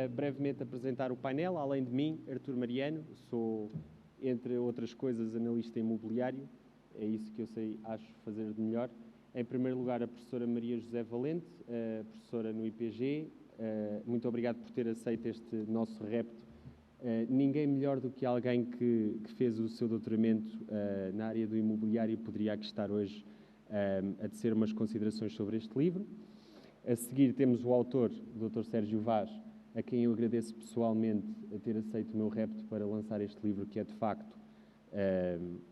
brevemente apresentar o painel. Além de mim, Artur Mariano, sou, entre outras coisas, analista imobiliário. É isso que eu sei, acho, fazer de melhor. Em primeiro lugar, a professora Maria José Valente, professora no IPG. Muito obrigado por ter aceito este nosso repto. Ninguém melhor do que alguém que fez o seu doutoramento na área do imobiliário poderia aqui estar hoje a tecer umas considerações sobre este livro. A seguir temos o autor, o Dr. Sérgio Vaz, a quem eu agradeço pessoalmente a ter aceito o meu repto para lançar este livro, que é de facto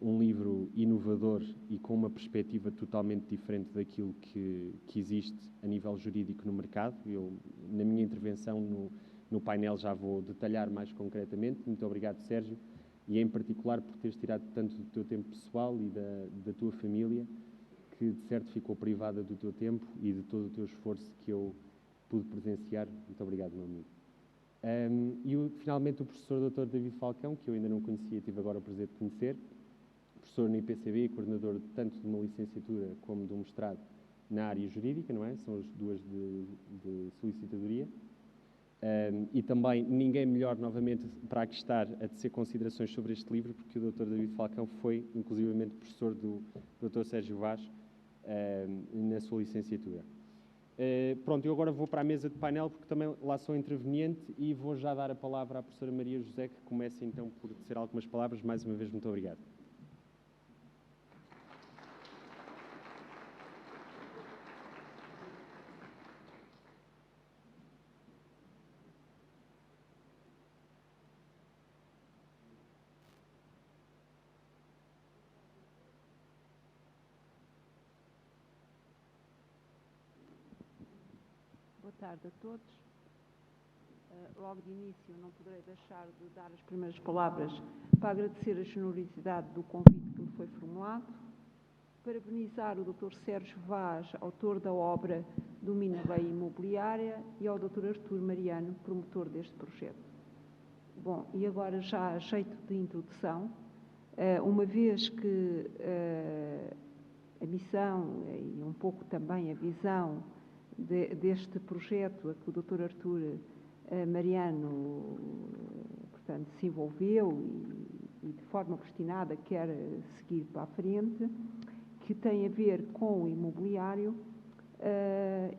um livro inovador e com uma perspectiva totalmente diferente daquilo que existe a nível jurídico no mercado. Eu, na minha intervenção no painel, já vou detalhar mais concretamente. Muito obrigado, Sérgio, e em particular por teres tirado tanto do teu tempo pessoal e da tua família, que de certo ficou privada do teu tempo e de todo o teu esforço que eu pude presenciar. Muito obrigado, meu amigo. Finalmente, o professor Dr. David Falcão, que eu ainda não conhecia, tive agora o prazer de conhecer, professor no IPCB e coordenador tanto de uma licenciatura como de um mestrado na área jurídica, não é? São as duas de solicitadoria. E também ninguém melhor, novamente, para aqui estar a tecer considerações sobre este livro, porque o Dr. David Falcão foi, inclusivamente, professor do Dr. Sérgio Vaz na sua licenciatura. Pronto, eu agora vou para a mesa de painel, porque também lá sou interveniente, e vou já dar a palavra à professora Maria José, que começa então por dizer algumas palavras. Mais uma vez, muito obrigado. Boa tarde a todos. Logo de início, não poderei deixar de dar as primeiras palavras para agradecer a generosidade do convite que me foi formulado, parabenizar o Dr. Sérgio Vaz, autor da obra Domina a Lei Imobiliária, e ao Dr. Artur Mariano, promotor deste projeto. Bom, e agora já a jeito de introdução, uma vez que a missão e um pouco também a visão deste projeto a que o Dr. Artur Mariano, portanto, se envolveu e de forma obstinada quer seguir para a frente, que tem a ver com o imobiliário,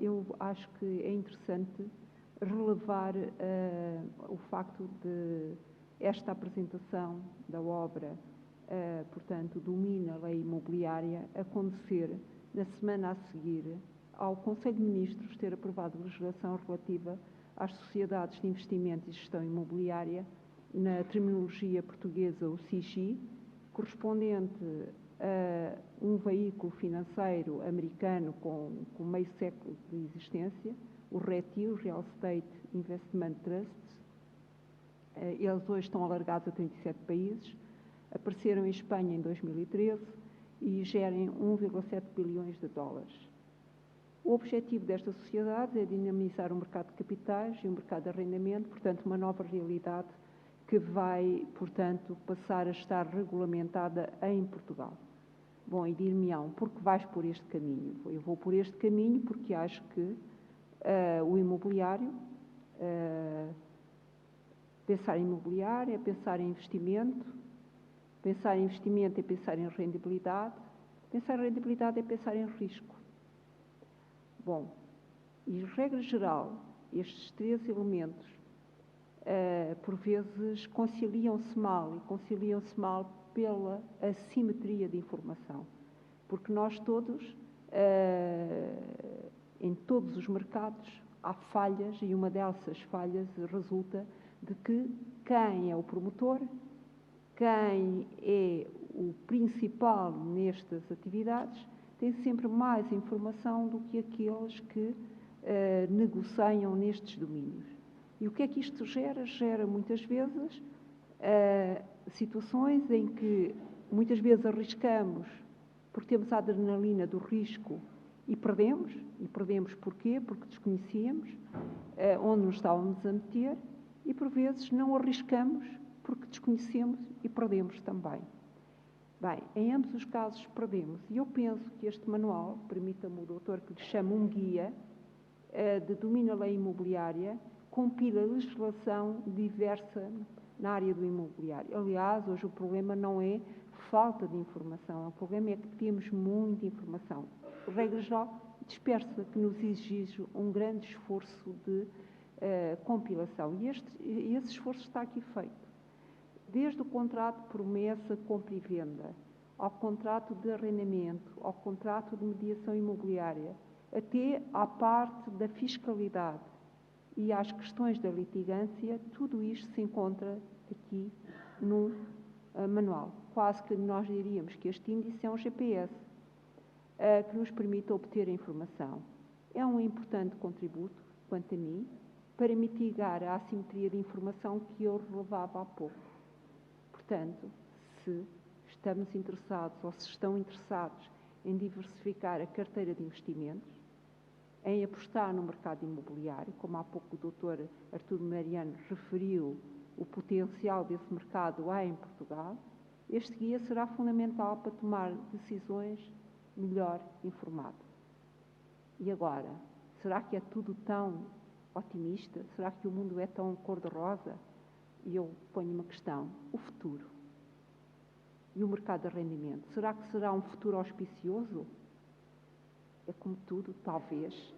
eu acho que é interessante relevar o facto de esta apresentação da obra, portanto, Domina a Lei Imobiliária, acontecer na semana a seguir ao Conselho de Ministros ter aprovado legislação relativa às sociedades de investimento e gestão imobiliária, na terminologia portuguesa, o SIGI, correspondente a um veículo financeiro americano com meio século de existência, o RETI, o Real Estate Investment Trusts. Eles hoje estão alargados a 37 países, apareceram em Espanha em 2013 e gerem 1,7 bilhões de dólares. O objetivo destas sociedades é dinamizar o mercado de capitais e o mercado de arrendamento, portanto, uma nova realidade que vai, portanto, passar a estar regulamentada em Portugal. Bom, e dir-me-ão, por que vais por este caminho? Eu vou por este caminho porque acho que o imobiliário, pensar em imobiliário é pensar em investimento é pensar em rentabilidade é pensar em risco. Bom, e regra geral, estes três elementos, por vezes, conciliam-se mal pela assimetria de informação. Porque nós todos, em todos os mercados, há falhas, e uma dessas falhas resulta de que quem é o promotor, quem é o principal nestas atividades, tem sempre mais informação do que aqueles que negociam nestes domínios. E o que é que isto gera? Gera muitas vezes situações em que muitas vezes arriscamos porque temos a adrenalina do risco e perdemos. E perdemos porquê? Porque desconhecíamos onde nos estávamos a meter, e por vezes não arriscamos porque desconhecemos e perdemos também. Bem, em ambos os casos perdemos, e eu penso que este manual, permita-me o doutor que lhe chame um guia, de Domina a Lei Imobiliária, compila legislação diversa na área do imobiliário. Aliás, hoje o problema não é falta de informação, o problema é que temos muita informação. Regra geral, dispersa, que nos exige um grande esforço de compilação. E esse esforço está aqui feito. Desde o contrato de promessa, compra e venda, ao contrato de arrendamento, ao contrato de mediação imobiliária, até à parte da fiscalidade e às questões da litigância, tudo isto se encontra aqui no manual. Quase que nós diríamos que este índice é um GPS que nos permite obter a informação. É um importante contributo, quanto a mim, para mitigar a assimetria de informação que eu relevava há pouco. Portanto, se estamos interessados ou se estão interessados em diversificar a carteira de investimentos, em apostar no mercado imobiliário, como há pouco o Dr. Arturo Mariano referiu o potencial desse mercado há em Portugal, este guia será fundamental para tomar decisões melhor informado. E agora, será que é tudo tão otimista? Será que o mundo é tão cor-de-rosa? E eu ponho uma questão: o futuro? E o mercado de arrendamento? Será que será um futuro auspicioso? É como tudo, talvez.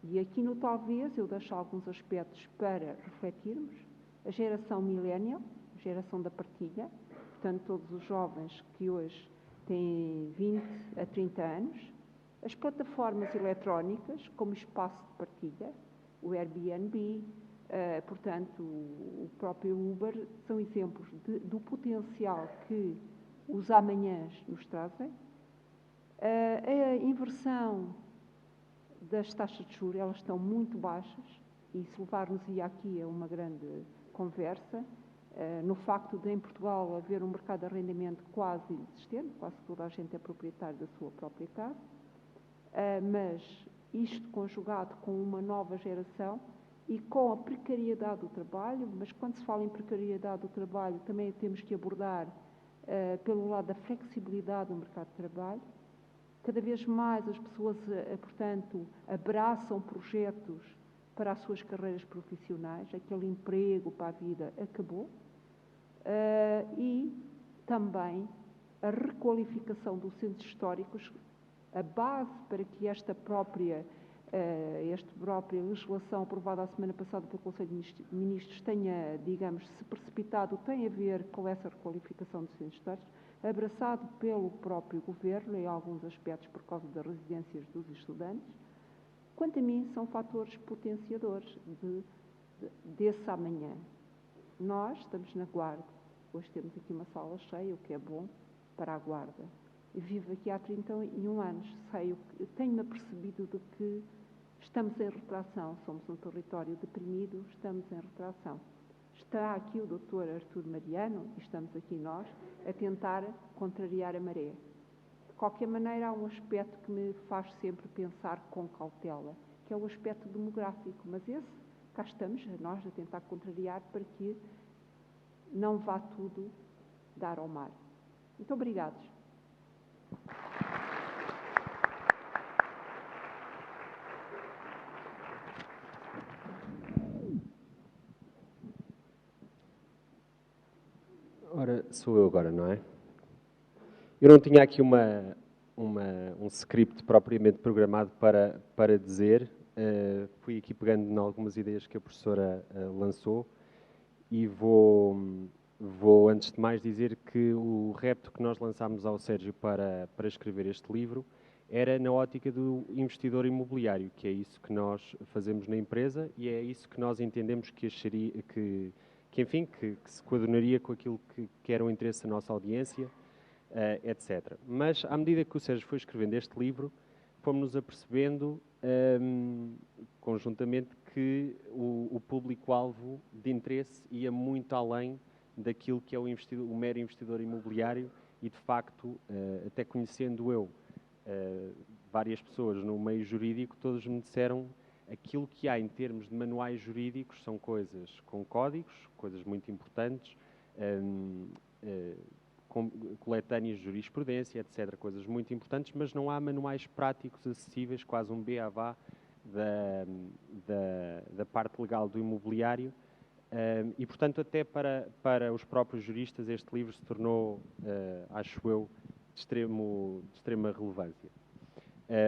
E aqui no talvez eu deixo alguns aspectos para refletirmos. A geração millennial, a geração da partilha, portanto todos os jovens que hoje têm 20 a 30 anos, as plataformas eletrónicas como espaço de partilha, o Airbnb, portanto o próprio Uber, são exemplos do potencial que os amanhãs nos trazem. A inversão das taxas de juros, elas estão muito baixas, e se levar-nos-ia aqui a uma grande conversa, no facto de em Portugal haver um mercado de arrendamento quase inexistente, quase toda a gente é proprietário da sua própria casa, mas isto conjugado com uma nova geração e com a precariedade do trabalho, mas quando se fala em precariedade do trabalho também temos que abordar pelo lado da flexibilidade do mercado de trabalho. Cada vez mais as pessoas, portanto, abraçam projetos para as suas carreiras profissionais, aquele emprego para a vida acabou, e também a requalificação dos centros históricos, a base para que esta própria legislação aprovada a semana passada pelo Conselho de Ministros tenha, digamos, se precipitado, tem a ver com essa requalificação dos centros históricos, abraçado pelo próprio Governo, em alguns aspectos por causa das residências dos estudantes. Quanto a mim, são fatores potenciadores desse amanhã. Nós estamos na Guarda. Hoje temos aqui uma sala cheia, o que é bom para a Guarda. Eu vivo aqui há 31 anos. Tenho-me apercebido de que estamos em retração. Somos um território deprimido, estamos em retração. Está aqui o Dr. Arturo Mariano, e estamos aqui nós, a tentar contrariar a maré. De qualquer maneira, há um aspecto que me faz sempre pensar com cautela, que é o aspecto demográfico. Mas esse, cá estamos, nós a tentar contrariar para que não vá tudo dar ao mar. Muito obrigados. Ora, sou eu agora, não é? Eu não tinha aqui um script propriamente programado para dizer. Fui aqui pegando em algumas ideias que a professora lançou e vou, antes de mais, dizer que o repto que nós lançámos ao Sérgio para escrever este livro era na ótica do investidor imobiliário, que é isso que nós fazemos na empresa e é isso que nós entendemos que se coadunaria com aquilo que era o interesse da nossa audiência, etc. Mas, à medida que o Sérgio foi escrevendo este livro, fomos-nos apercebendo, conjuntamente, que o público-alvo de interesse ia muito além daquilo que é o mero investidor imobiliário e, de facto, até conhecendo eu várias pessoas no meio jurídico, todos me disseram aquilo que há em termos de manuais jurídicos são coisas com códigos, coisas muito importantes, coletâneas de jurisprudência, etc., coisas muito importantes, mas não há manuais práticos acessíveis, quase um beabá, da parte legal do imobiliário e, portanto, até para os próprios juristas este livro se tornou, acho eu, de extrema relevância.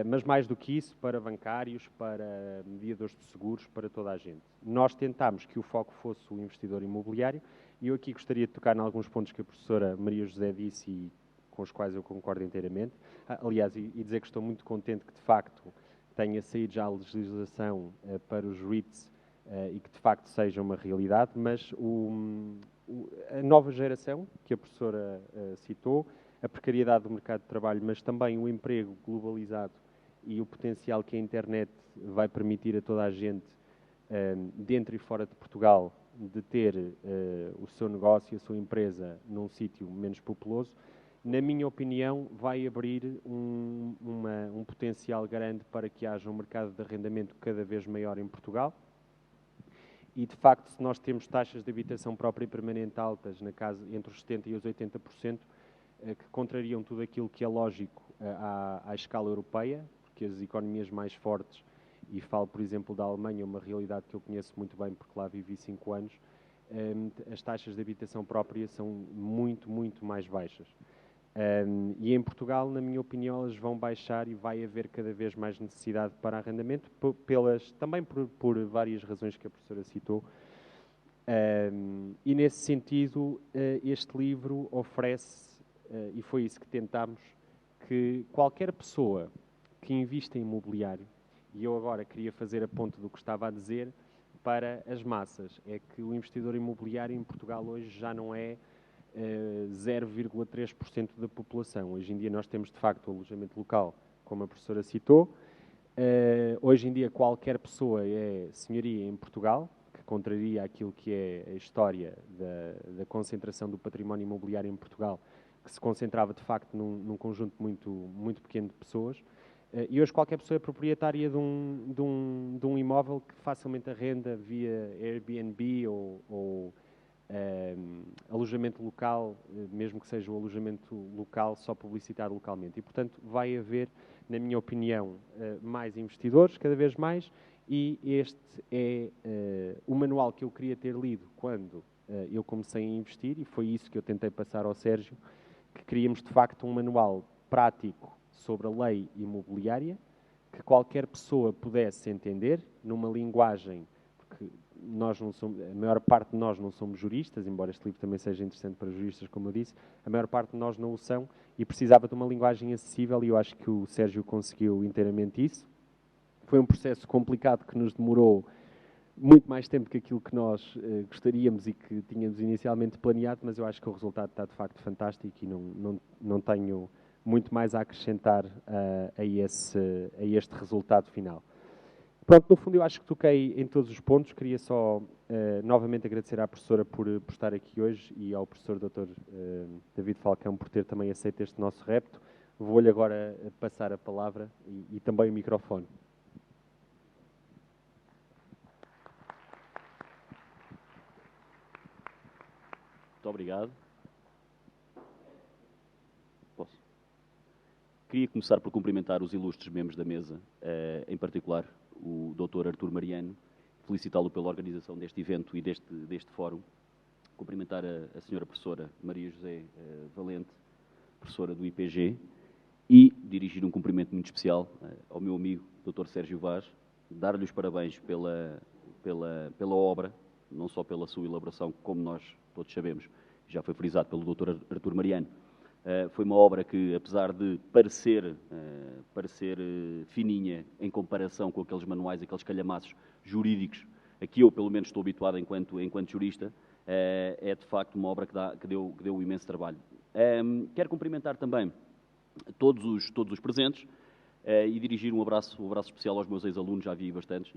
Mas mais do que isso, para bancários, para mediadores de seguros, para toda a gente. Nós tentámos que o foco fosse o investidor imobiliário e eu aqui gostaria de tocar em alguns pontos que a professora Maria José disse e com os quais eu concordo inteiramente. Aliás, e dizer que estou muito contente que, de facto, tenha saído já a legislação para os REITs e que, de facto, seja uma realidade, mas a nova geração, que a professora citou, a precariedade do mercado de trabalho, mas também o emprego globalizado e o potencial que a internet vai permitir a toda a gente, dentro e fora de Portugal, de ter o seu negócio, a sua empresa num sítio menos populoso, na minha opinião, vai abrir um potencial grande para que haja um mercado de arrendamento cada vez maior em Portugal. E, de facto, se nós temos taxas de habitação própria e permanente altas, na casa entre os 70% e os 80%, que contrariam tudo aquilo que é lógico à escala europeia, porque as economias mais fortes, e falo, por exemplo, da Alemanha, uma realidade que eu conheço muito bem, porque lá vivi 5 anos, as taxas de habitação própria são muito, muito mais baixas. E em Portugal, na minha opinião, elas vão baixar e vai haver cada vez mais necessidade para arrendamento, também por várias razões que a professora citou. E nesse sentido, este livro oferece, e foi isso que tentámos, que qualquer pessoa que invista em imobiliário, e eu agora queria fazer a ponte do que estava a dizer para as massas, é que o investidor imobiliário em Portugal hoje já não é 0,3% da população. Hoje em dia nós temos, de facto, o alojamento local, como a professora citou. Hoje em dia qualquer pessoa é senhoria em Portugal, que contraria aquilo que é a história da concentração do património imobiliário em Portugal, que se concentrava, de facto, num conjunto muito, muito pequeno de pessoas. E hoje qualquer pessoa é proprietária de um imóvel que facilmente arrenda via Airbnb ou alojamento local, mesmo que seja o alojamento local só publicitado localmente. E, portanto, vai haver, na minha opinião, mais investidores, cada vez mais, e este é o manual que eu queria ter lido quando eu comecei a investir, e foi isso que eu tentei passar ao Sérgio, que queríamos, de facto, um manual prático sobre a lei imobiliária, que qualquer pessoa pudesse entender, numa linguagem, porque nós não somos, a maior parte de nós não somos juristas, embora este livro também seja interessante para juristas, como eu disse, a maior parte de nós não o são, e precisava de uma linguagem acessível, e eu acho que o Sérgio conseguiu inteiramente isso. Foi um processo complicado que nos demorou muito mais tempo que aquilo que nós gostaríamos e que tínhamos inicialmente planeado, mas eu acho que o resultado está de facto fantástico e não tenho muito mais a acrescentar a este resultado final. Pronto, no fundo eu acho que toquei em todos os pontos. Queria só novamente agradecer à professora por estar aqui hoje e ao professor Dr. David Falcão por ter também aceito este nosso repto. Vou-lhe agora passar a palavra e também o microfone. Muito obrigado. Posso? Queria começar por cumprimentar os ilustres membros da mesa, em particular o Dr. Artur Mariano, felicitá-lo pela organização deste evento e deste fórum, cumprimentar a senhora professora Maria José Valente, professora do IPG, e dirigir um cumprimento muito especial ao meu amigo Dr. Sérgio Vaz, dar-lhe os parabéns pela obra, não só pela sua elaboração, como nós todos sabemos, já foi frisado pelo Dr. Artur Mariano. Foi uma obra que, apesar de parecer fininha em comparação com aqueles manuais, aqueles calhamaços jurídicos, a que eu, pelo menos, estou habituado enquanto jurista, é, de facto, uma obra que deu um imenso trabalho. Quero cumprimentar também todos os presentes e dirigir um abraço especial aos meus ex-alunos, já vi bastantes,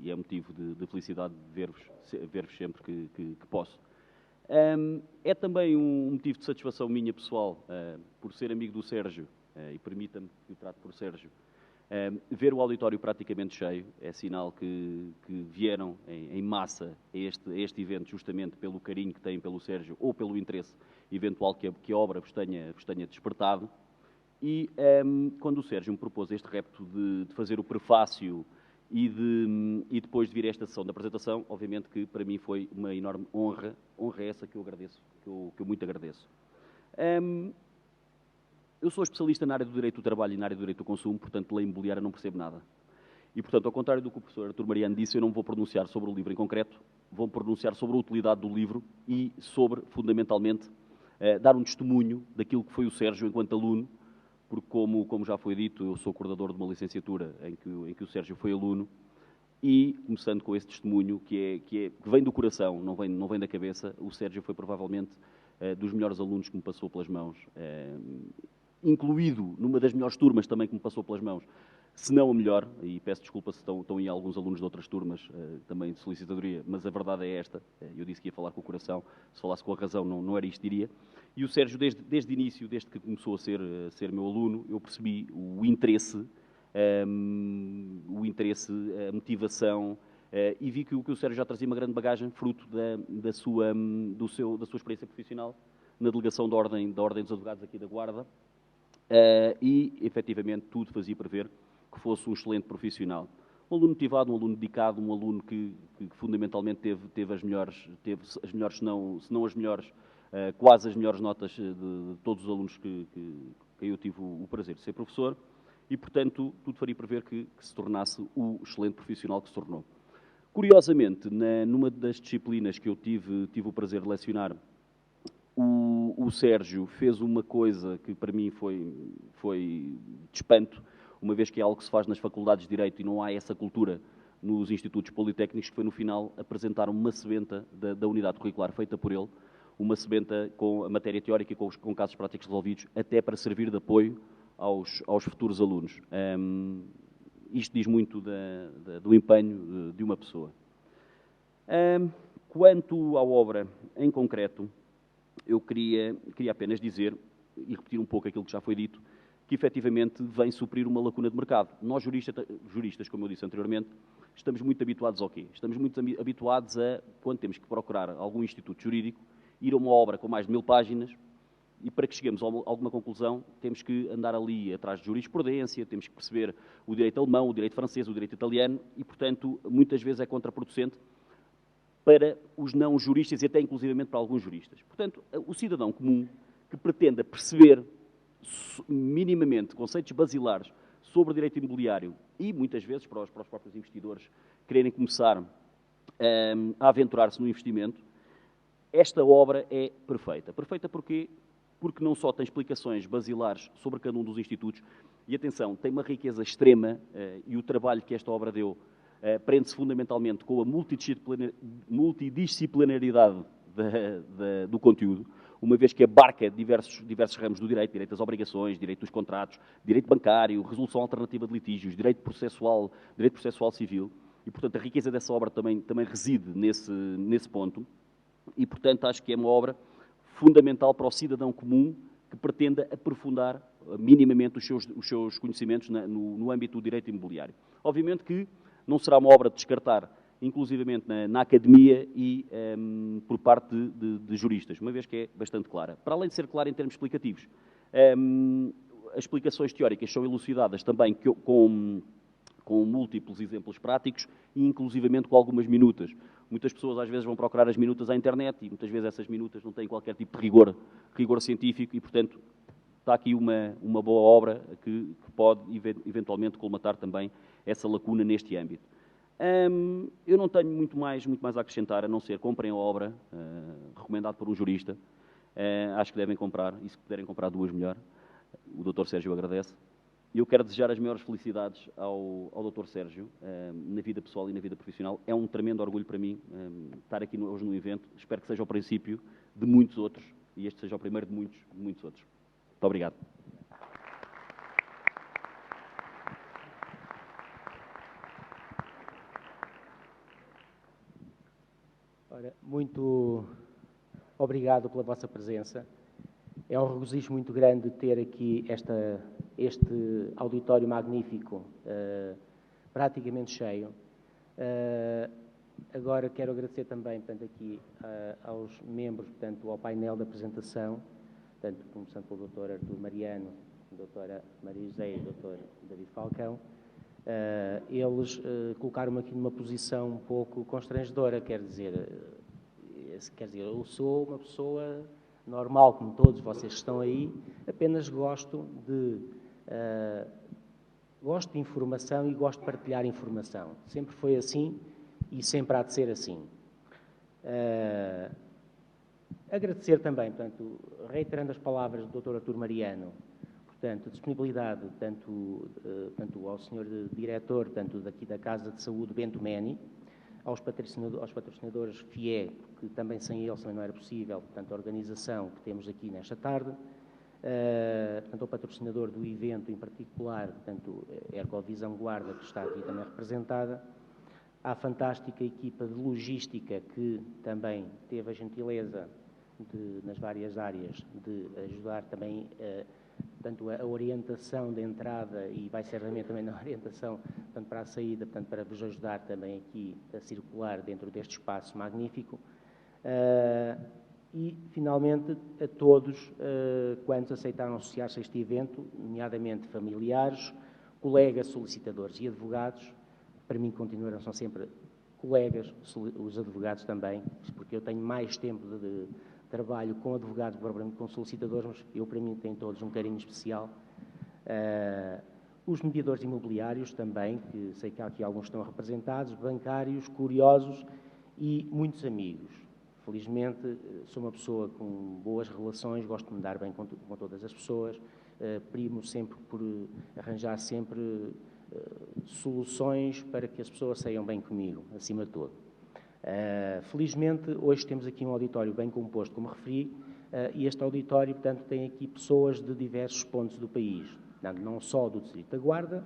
e é motivo de felicidade ver-vos sempre que posso. É também um motivo de satisfação minha pessoal, por ser amigo do Sérgio, e permita-me que o trate por Sérgio, ver o auditório praticamente cheio, é sinal que vieram em massa a este evento justamente pelo carinho que têm pelo Sérgio ou pelo interesse eventual que a obra vos tenha despertado. E quando o Sérgio me propôs este repto de fazer o prefácio e depois de vir a esta sessão da apresentação, obviamente que para mim foi uma enorme honra essa que eu agradeço, que eu muito agradeço. Eu sou especialista na área do direito do trabalho e na área do direito do consumo, portanto, lei imobiliária não percebo nada. E, portanto, ao contrário do que o professor Artur Mariano disse, eu não vou pronunciar sobre o livro em concreto, vou pronunciar sobre a utilidade do livro e sobre, fundamentalmente, dar um testemunho daquilo que foi o Sérgio enquanto aluno, porque, como já foi dito, eu sou coordenador de uma licenciatura em que o Sérgio foi aluno, e, começando com esse testemunho, que vem do coração, não vem da cabeça, o Sérgio foi provavelmente dos melhores alunos que me passou pelas mãos, incluído numa das melhores turmas também que me passou pelas mãos, se não a melhor, e peço desculpa se estão aí alguns alunos de outras turmas também de solicitadoria, mas a verdade é esta, eu disse que ia falar com o coração, se falasse com a razão não era isto, diria. E o Sérgio, desde o início, desde que começou a ser meu aluno, eu percebi o interesse, a motivação, e vi que o Sérgio já trazia uma grande bagagem, fruto da sua experiência profissional na delegação da Ordem dos Advogados aqui da Guarda, e, efetivamente, tudo fazia prever que fosse um excelente profissional. Um aluno motivado, um aluno dedicado, um aluno que fundamentalmente teve as melhores, se não as melhores, quase as melhores notas de todos os alunos que eu tive o prazer de ser professor, e, portanto, tudo faria prever que se tornasse o excelente profissional que se tornou. Curiosamente, numa das disciplinas que eu tive o prazer de lecionar, o Sérgio fez uma coisa que para mim foi de espanto, uma vez que é algo que se faz nas faculdades de Direito e não há essa cultura nos institutos politécnicos, que foi no final apresentar uma sebenta da unidade curricular feita por ele, uma sebenta com a matéria teórica e com casos práticos resolvidos, até para servir de apoio aos futuros alunos. Isto diz muito do empenho de uma pessoa. Quanto à obra em concreto, eu queria apenas dizer, e repetir um pouco aquilo que já foi dito, que efetivamente vem suprir uma lacuna de mercado. Nós, juristas, como eu disse anteriormente, estamos muito habituados ao quê? Estamos muito habituados a, quando temos que procurar algum instituto jurídico, ir a uma obra com mais de 1000 páginas, e para que cheguemos a alguma conclusão, temos que andar ali atrás de jurisprudência, temos que perceber o direito alemão, o direito francês, o direito italiano, e, portanto, muitas vezes é contraproducente para os não-juristas e até, inclusivamente, para alguns juristas. Portanto, o cidadão comum que pretenda perceber minimamente conceitos basilares sobre o direito imobiliário e, muitas vezes, para os próprios investidores quererem começar a aventurar-se no investimento, esta obra é perfeita. Perfeita porquê? Porque não só tem explicações basilares sobre cada um dos institutos, e atenção, tem uma riqueza extrema, e o trabalho que esta obra deu prende-se fundamentalmente com a multidisciplinaridade do conteúdo, uma vez que abarca diversos ramos do direito, direito às obrigações, direito dos contratos, direito bancário, resolução alternativa de litígios, direito processual civil, e, portanto, a riqueza dessa obra também reside nesse ponto, e, portanto, acho que é uma obra fundamental para o cidadão comum que pretenda aprofundar minimamente os seus conhecimentos no âmbito do direito imobiliário. Obviamente que não será uma obra de descartar, inclusivamente na academia e por parte de juristas, uma vez que é bastante clara. Para além de ser clara em termos explicativos, as explicações teóricas são elucidadas também com múltiplos exemplos práticos e inclusivamente com algumas minutas. Muitas pessoas às vezes vão procurar as minutas à internet e muitas vezes essas minutas não têm qualquer tipo de rigor científico e, portanto, está aqui uma boa obra que pode eventualmente colmatar também essa lacuna neste âmbito. Eu não tenho muito mais a acrescentar, a não ser comprem a obra, recomendado por um jurista. Acho que devem comprar, e se puderem comprar duas, melhor. O Dr. Sérgio agradece. Eu quero desejar as maiores felicidades ao Dr. Sérgio, na vida pessoal e na vida profissional. É um tremendo orgulho para mim estar aqui hoje no evento. Espero que seja o princípio de muitos outros, e este seja o primeiro de muitos outros. Muito obrigado. Ora, muito obrigado pela vossa presença. É um regozijo muito grande ter aqui este auditório magnífico, praticamente cheio. Agora quero agradecer também, portanto, aqui aos membros, portanto, ao painel da apresentação, portanto, começando pelo Dr. Artur Mariano, a Dra. Maria José e o Dr. David Falcão. eles colocaram-me aqui numa posição um pouco constrangedora, quer dizer, eu sou uma pessoa normal, como todos vocês que estão aí, apenas gosto de informação e gosto de partilhar informação. Sempre foi assim e sempre há de ser assim. Agradecer também, portanto, reiterando as palavras do Dr. Artur Mariano, portanto, disponibilidade tanto ao Sr. Diretor, tanto daqui da Casa de Saúde, Bento Meni, aos patrocinadores FIE, que também sem eles também não era possível, portanto, a organização que temos aqui nesta tarde, portanto, ao patrocinador do evento em particular, portanto, Ergovisão Guarda, que está aqui também representada, à fantástica equipa de logística que também teve a gentileza nas várias áreas de ajudar também portanto, a orientação da entrada e vai certamente também na orientação portanto, para a saída, portanto, para vos ajudar também aqui a circular dentro deste espaço magnífico. E, finalmente, a todos quantos aceitaram associar-se a este evento, nomeadamente familiares, colegas, solicitadores e advogados. Para mim continuarão, são sempre colegas, os advogados também, porque eu tenho mais tempo de trabalho com advogados, propriamente com solicitadores, mas eu, para mim, tenho todos um carinho especial. Os mediadores imobiliários também, que sei que aqui alguns estão representados, bancários, curiosos e muitos amigos. Felizmente, sou uma pessoa com boas relações, gosto de me dar bem com todas as pessoas, primo sempre por arranjar sempre soluções para que as pessoas saiam bem comigo, acima de tudo. Felizmente, hoje temos aqui um auditório bem composto, como referi, e este auditório, portanto, tem aqui pessoas de diversos pontos do país, portanto, não só do Distrito da Guarda,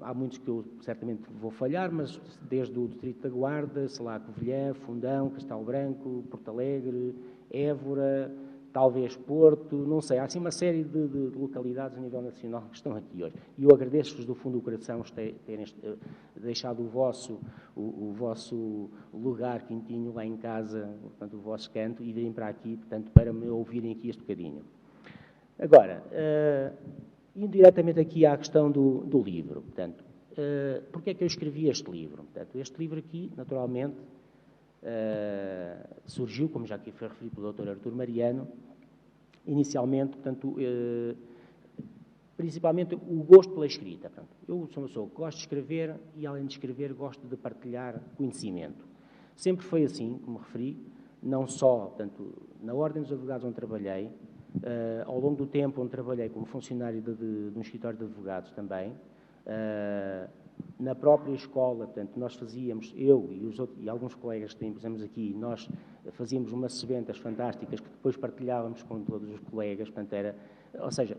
há muitos que eu certamente vou falhar, mas desde o Distrito da Guarda, sei lá, Covilhã, Fundão, Castelo Branco, Porto Alegre, Évora, talvez Porto, não sei, há assim uma série de localidades a nível nacional que estão aqui hoje. E eu agradeço-vos do fundo do coração terem deixado o vosso lugar quentinho lá em casa, portanto, o vosso canto, e virem para aqui, portanto, para me ouvirem aqui este bocadinho. Agora, indo diretamente aqui à questão do livro, portanto, porque é que eu escrevi este livro? Portanto, este livro aqui, naturalmente, surgiu, como já aqui foi referido pelo Dr. Artur Mariano, inicialmente, portanto, principalmente o gosto pela escrita. Portanto, eu sou uma pessoa que gosto de escrever e, além de escrever, gosto de partilhar conhecimento. Sempre foi assim, como referi, não só, portanto, na Ordem dos Advogados onde trabalhei, ao longo do tempo onde trabalhei como funcionário de um escritório de advogados também, na própria escola, portanto, nós fazíamos, eu e alguns colegas que temos aqui, nós fazíamos umas sebentas fantásticas que depois partilhávamos com todos os colegas, portanto, ou seja,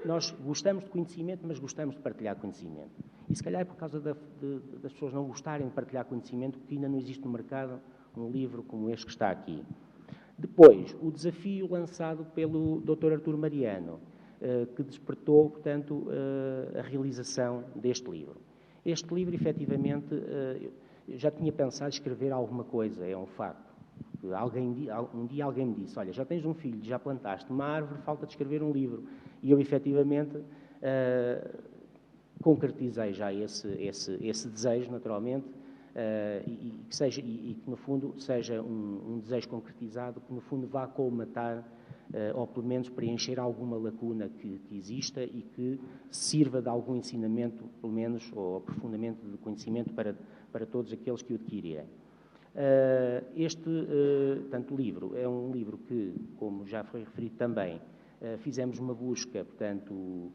nós gostamos de conhecimento, mas gostamos de partilhar conhecimento. E se calhar é por causa das pessoas não gostarem de partilhar conhecimento que ainda não existe no mercado um livro como este que está aqui. Depois, o desafio lançado pelo Dr. Artur Mariano, que despertou, portanto, a realização deste livro. Este livro, efetivamente, eu já tinha pensado em escrever alguma coisa, é um facto. Um dia alguém me disse, olha, já tens um filho, já plantaste uma árvore, falta de escrever um livro. E eu, efetivamente, concretizei já esse desejo, naturalmente, e que, no fundo, seja um desejo concretizado, que, no fundo, vá colmatar, ou pelo menos preencher alguma lacuna que exista e que sirva de algum ensinamento, pelo menos, ou aprofundamento de conhecimento para todos aqueles que o adquirirem. Portanto, livro é um livro que, como já foi referido também, fizemos uma busca, portanto,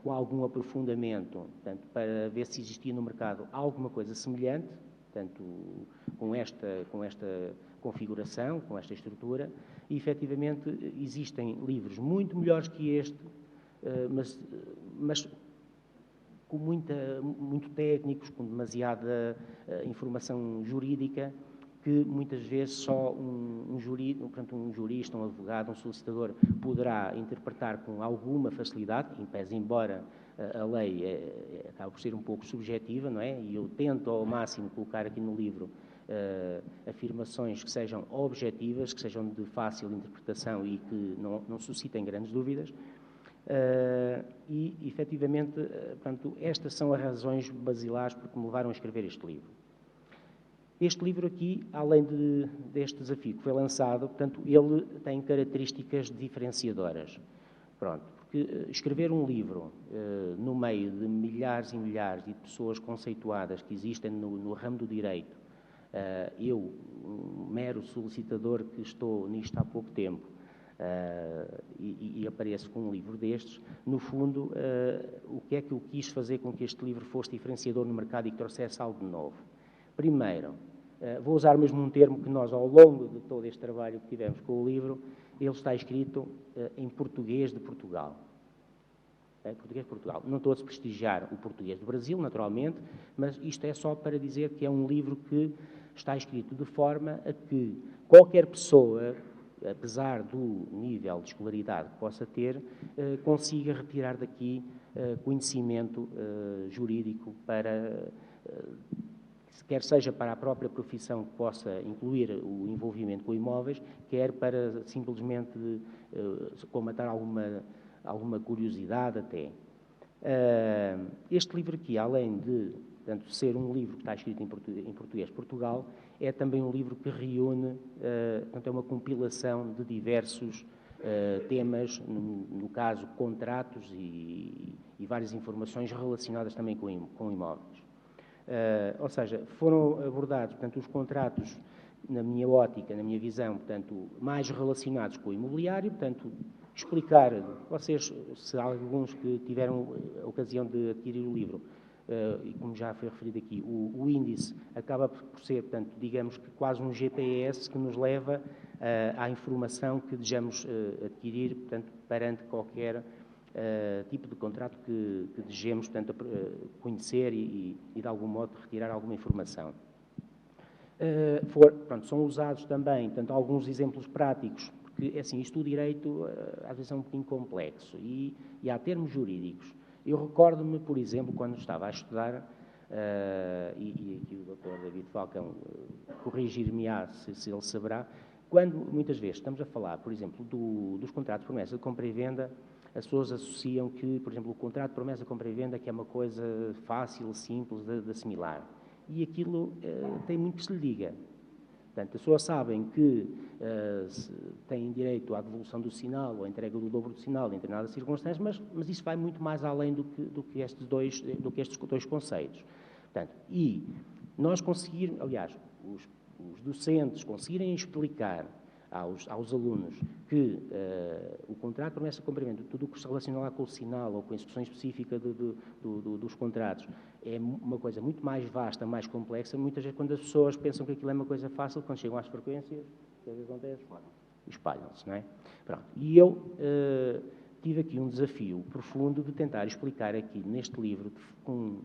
com algum aprofundamento, portanto, para ver se existia no mercado alguma coisa semelhante, portanto, com esta configuração, com esta estrutura, e, efetivamente, existem livros muito melhores que este, mas com muito técnicos, com demasiada informação jurídica, que muitas vezes só um jurista, um advogado, um solicitador poderá interpretar com alguma facilidade, em pese embora a lei acaba por ser um pouco subjetiva, não é? E eu tento ao máximo colocar aqui no livro afirmações que sejam objetivas, que sejam de fácil interpretação e que não suscitem grandes dúvidas. E, efetivamente, portanto, estas são as razões basilares que me levaram a escrever este livro. Este livro aqui, além deste desafio que foi lançado, portanto, ele tem características diferenciadoras. Pronto, porque escrever um livro no meio de milhares e milhares de pessoas conceituadas que existem no ramo do direito, eu, um mero solicitador que estou nisto há pouco tempo, e apareço com um livro destes, no fundo, o que é que eu quis fazer com que este livro fosse diferenciador no mercado e que trouxesse algo de novo? Primeiro, vou usar mesmo um termo que nós, ao longo de todo este trabalho que tivemos com o livro, ele está escrito em português de Portugal. Português de Portugal. Não estou a desprestigiar o português do Brasil, naturalmente, mas isto é só para dizer que é um livro que está escrito de forma a que qualquer pessoa, apesar do nível de escolaridade que possa ter, consiga retirar daqui conhecimento jurídico para, quer seja para a própria profissão que possa incluir o envolvimento com imóveis, quer para simplesmente comatar alguma curiosidade até. Este livro aqui, além de, portanto, ser um livro que está escrito em português de Portugal, é também um livro que reúne, portanto, é uma compilação de diversos temas, no caso, contratos e várias informações relacionadas também com imóveis. Ou seja, foram abordados, portanto, os contratos, na minha ótica, na minha visão, portanto, mais relacionados com o imobiliário, portanto, explicar, vocês, se há alguns que tiveram a ocasião de adquirir o livro, e como já foi referido aqui, o índice acaba por ser, portanto, digamos que quase um GPS que nos leva à informação que desejamos adquirir, portanto, perante qualquer tipo de contrato que desejemos, portanto, conhecer e, de algum modo, retirar alguma informação. Pronto, são usados também, portanto, alguns exemplos práticos, porque, assim, isto do direito, às vezes é um pouquinho complexo, e há termos jurídicos. Eu recordo-me, por exemplo, quando estava a estudar, e aqui o Dr. David Falcão corrigir-me-á, se ele saberá, quando, muitas vezes, estamos a falar, por exemplo, dos contratos de promessa de compra e venda, as pessoas associam que, por exemplo, o contrato de promessa de compra e venda que é uma coisa fácil, simples de assimilar. E aquilo tem muito que se lhe diga. Portanto, as pessoas sabem que têm direito à devolução do sinal ou à entrega do dobro do sinal em determinadas circunstâncias, mas isso vai muito mais além do que estes dois conceitos. Portanto, e nós conseguirmos, aliás, os docentes conseguirem explicar aos alunos que o contrato de promessa de compra e venda, tudo o que se relaciona lá com o sinal ou com a instrução específica dos contratos, é uma coisa muito mais vasta, mais complexa. Muitas vezes, quando as pessoas pensam que aquilo é uma coisa fácil, quando chegam às frequências, o que é que acontece? Espalham-se, não é? Pronto. E eu tive aqui um desafio profundo de tentar explicar aqui neste livro, com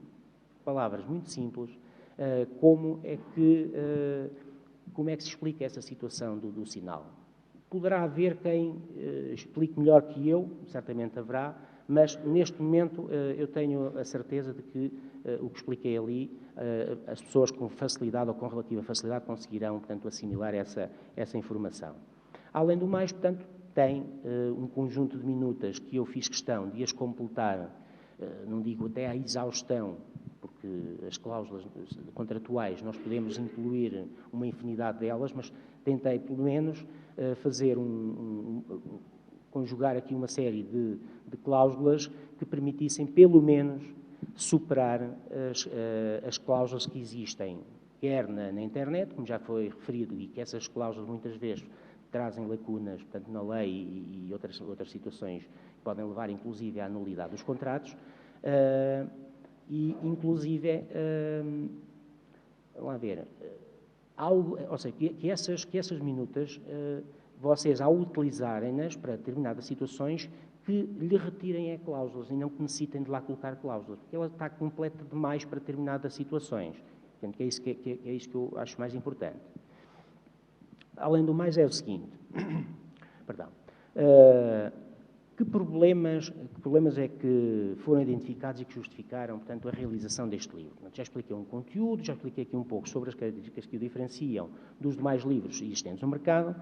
palavras muito simples, como é que se explica essa situação do sinal. Poderá haver quem explique melhor que eu, certamente haverá, mas neste momento eu tenho a certeza de que o que expliquei ali, as pessoas com facilidade ou com relativa facilidade conseguirão, portanto, assimilar essa informação. Além do mais, portanto, tem um conjunto de minutas que eu fiz questão de as completar, não digo até à exaustão, porque as cláusulas contratuais nós podemos incluir uma infinidade delas, mas tentei, pelo menos, fazer conjugar aqui uma série de cláusulas que permitissem, pelo menos, superar as cláusulas que existem, quer na internet, como já foi referido, e que essas cláusulas muitas vezes trazem lacunas, portanto, na lei e outras situações que podem levar, inclusive, à nulidade dos contratos, e, inclusive, vamos lá ver, ou seja, que essas minutas, vocês, ao utilizarem-nas para determinadas situações, que lhe retirem cláusulas e não que necessitem de lá colocar cláusulas, porque ela está completa demais para determinadas situações. Portanto, é isso que eu acho mais importante. Além do mais, é o seguinte, perdão, que problemas é que foram identificados e que justificaram, portanto, a realização deste livro? Já expliquei um conteúdo, já expliquei aqui um pouco sobre as características que o diferenciam dos demais livros existentes no mercado,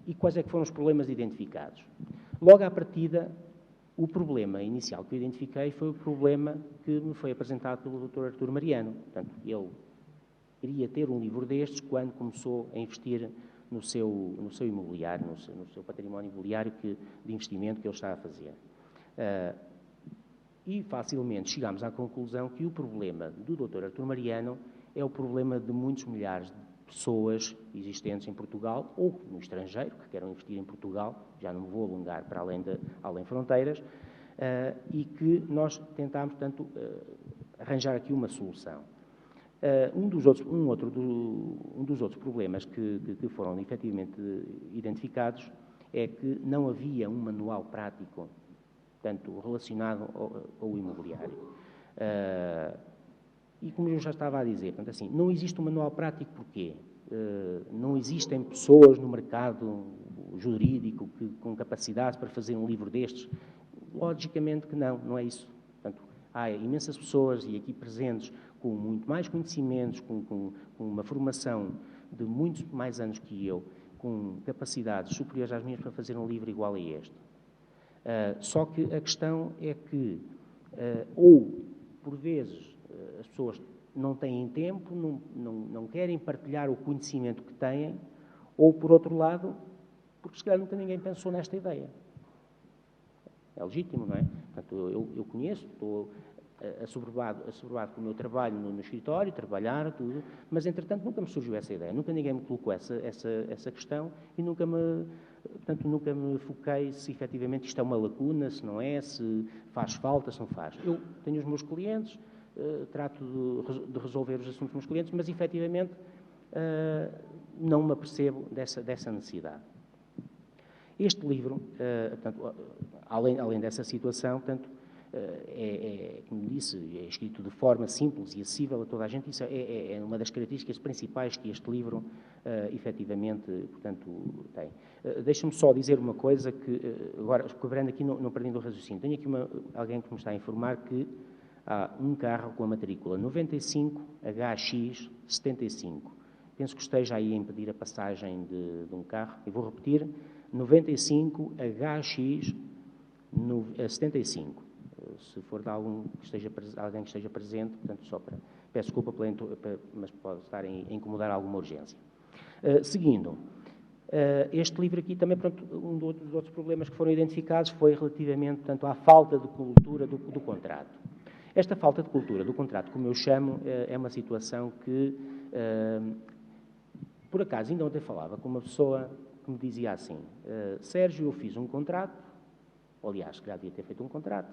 e quais é que foram os problemas identificados. Logo à partida, o problema inicial que eu identifiquei foi o problema que me foi apresentado pelo Dr. Artur Mariano. Portanto, ele queria ter um livro destes quando começou a investir no seu imobiliário, no seu património imobiliário de investimento que ele está a fazer. E facilmente chegámos à conclusão que o problema do Dr. Artur Mariano é o problema de muitos milhares de pessoas existentes em Portugal ou no estrangeiro, que queiram investir em Portugal, já não me vou alongar para além fronteiras, e que nós tentámos, portanto, arranjar aqui uma solução. Um dos outros problemas que foram efetivamente identificados é que não havia um manual prático, portanto, relacionado ao imobiliário. E como eu já estava a dizer, portanto, assim, não existe um manual prático porquê? Não existem pessoas no mercado jurídico com capacidade para fazer um livro destes? Logicamente que não é isso. Portanto, há imensas pessoas e aqui presentes com muito mais conhecimentos, com uma formação de muitos mais anos que eu, com capacidades superiores às minhas para fazer um livro igual a este. Só que a questão é que, ou, por vezes, as pessoas não têm tempo, não querem partilhar o conhecimento que têm, ou, por outro lado, porque se calhar nunca ninguém pensou nesta ideia. É legítimo, não é? Portanto, eu conheço, estou assoberbado com o meu trabalho no escritório, trabalhar, tudo, mas, entretanto, nunca me surgiu essa ideia, nunca ninguém me colocou essa questão e nunca me foquei se efetivamente isto é uma lacuna, se não é, se faz falta, se não faz. Eu tenho os meus clientes, trato de resolver os assuntos dos meus clientes, mas, efetivamente, não me apercebo dessa necessidade. Este livro, portanto, além dessa situação, portanto, como disse, é escrito de forma simples e acessível a toda a gente. Isso é uma das características principais que este livro, efetivamente, portanto, tem. Deixa-me só dizer uma coisa que, agora, cobrando aqui, não perdendo o raciocínio. Tenho aqui alguém que me está a informar que há um carro com a matrícula 95HX75. Penso que esteja aí a impedir a passagem de um carro. Eu vou repetir, 95HX75. Se for de alguém que esteja presente, portanto, peço desculpa, mas pode estar a incomodar alguma urgência. Seguindo, este livro aqui também, pronto, um dos outros problemas que foram identificados foi relativamente, portanto, à falta de cultura do contrato. Esta falta de cultura do contrato, como eu chamo, é uma situação que, por acaso, ainda ontem falava com uma pessoa que me dizia assim, Sérgio, eu fiz um contrato, aliás, já devia ter feito um contrato,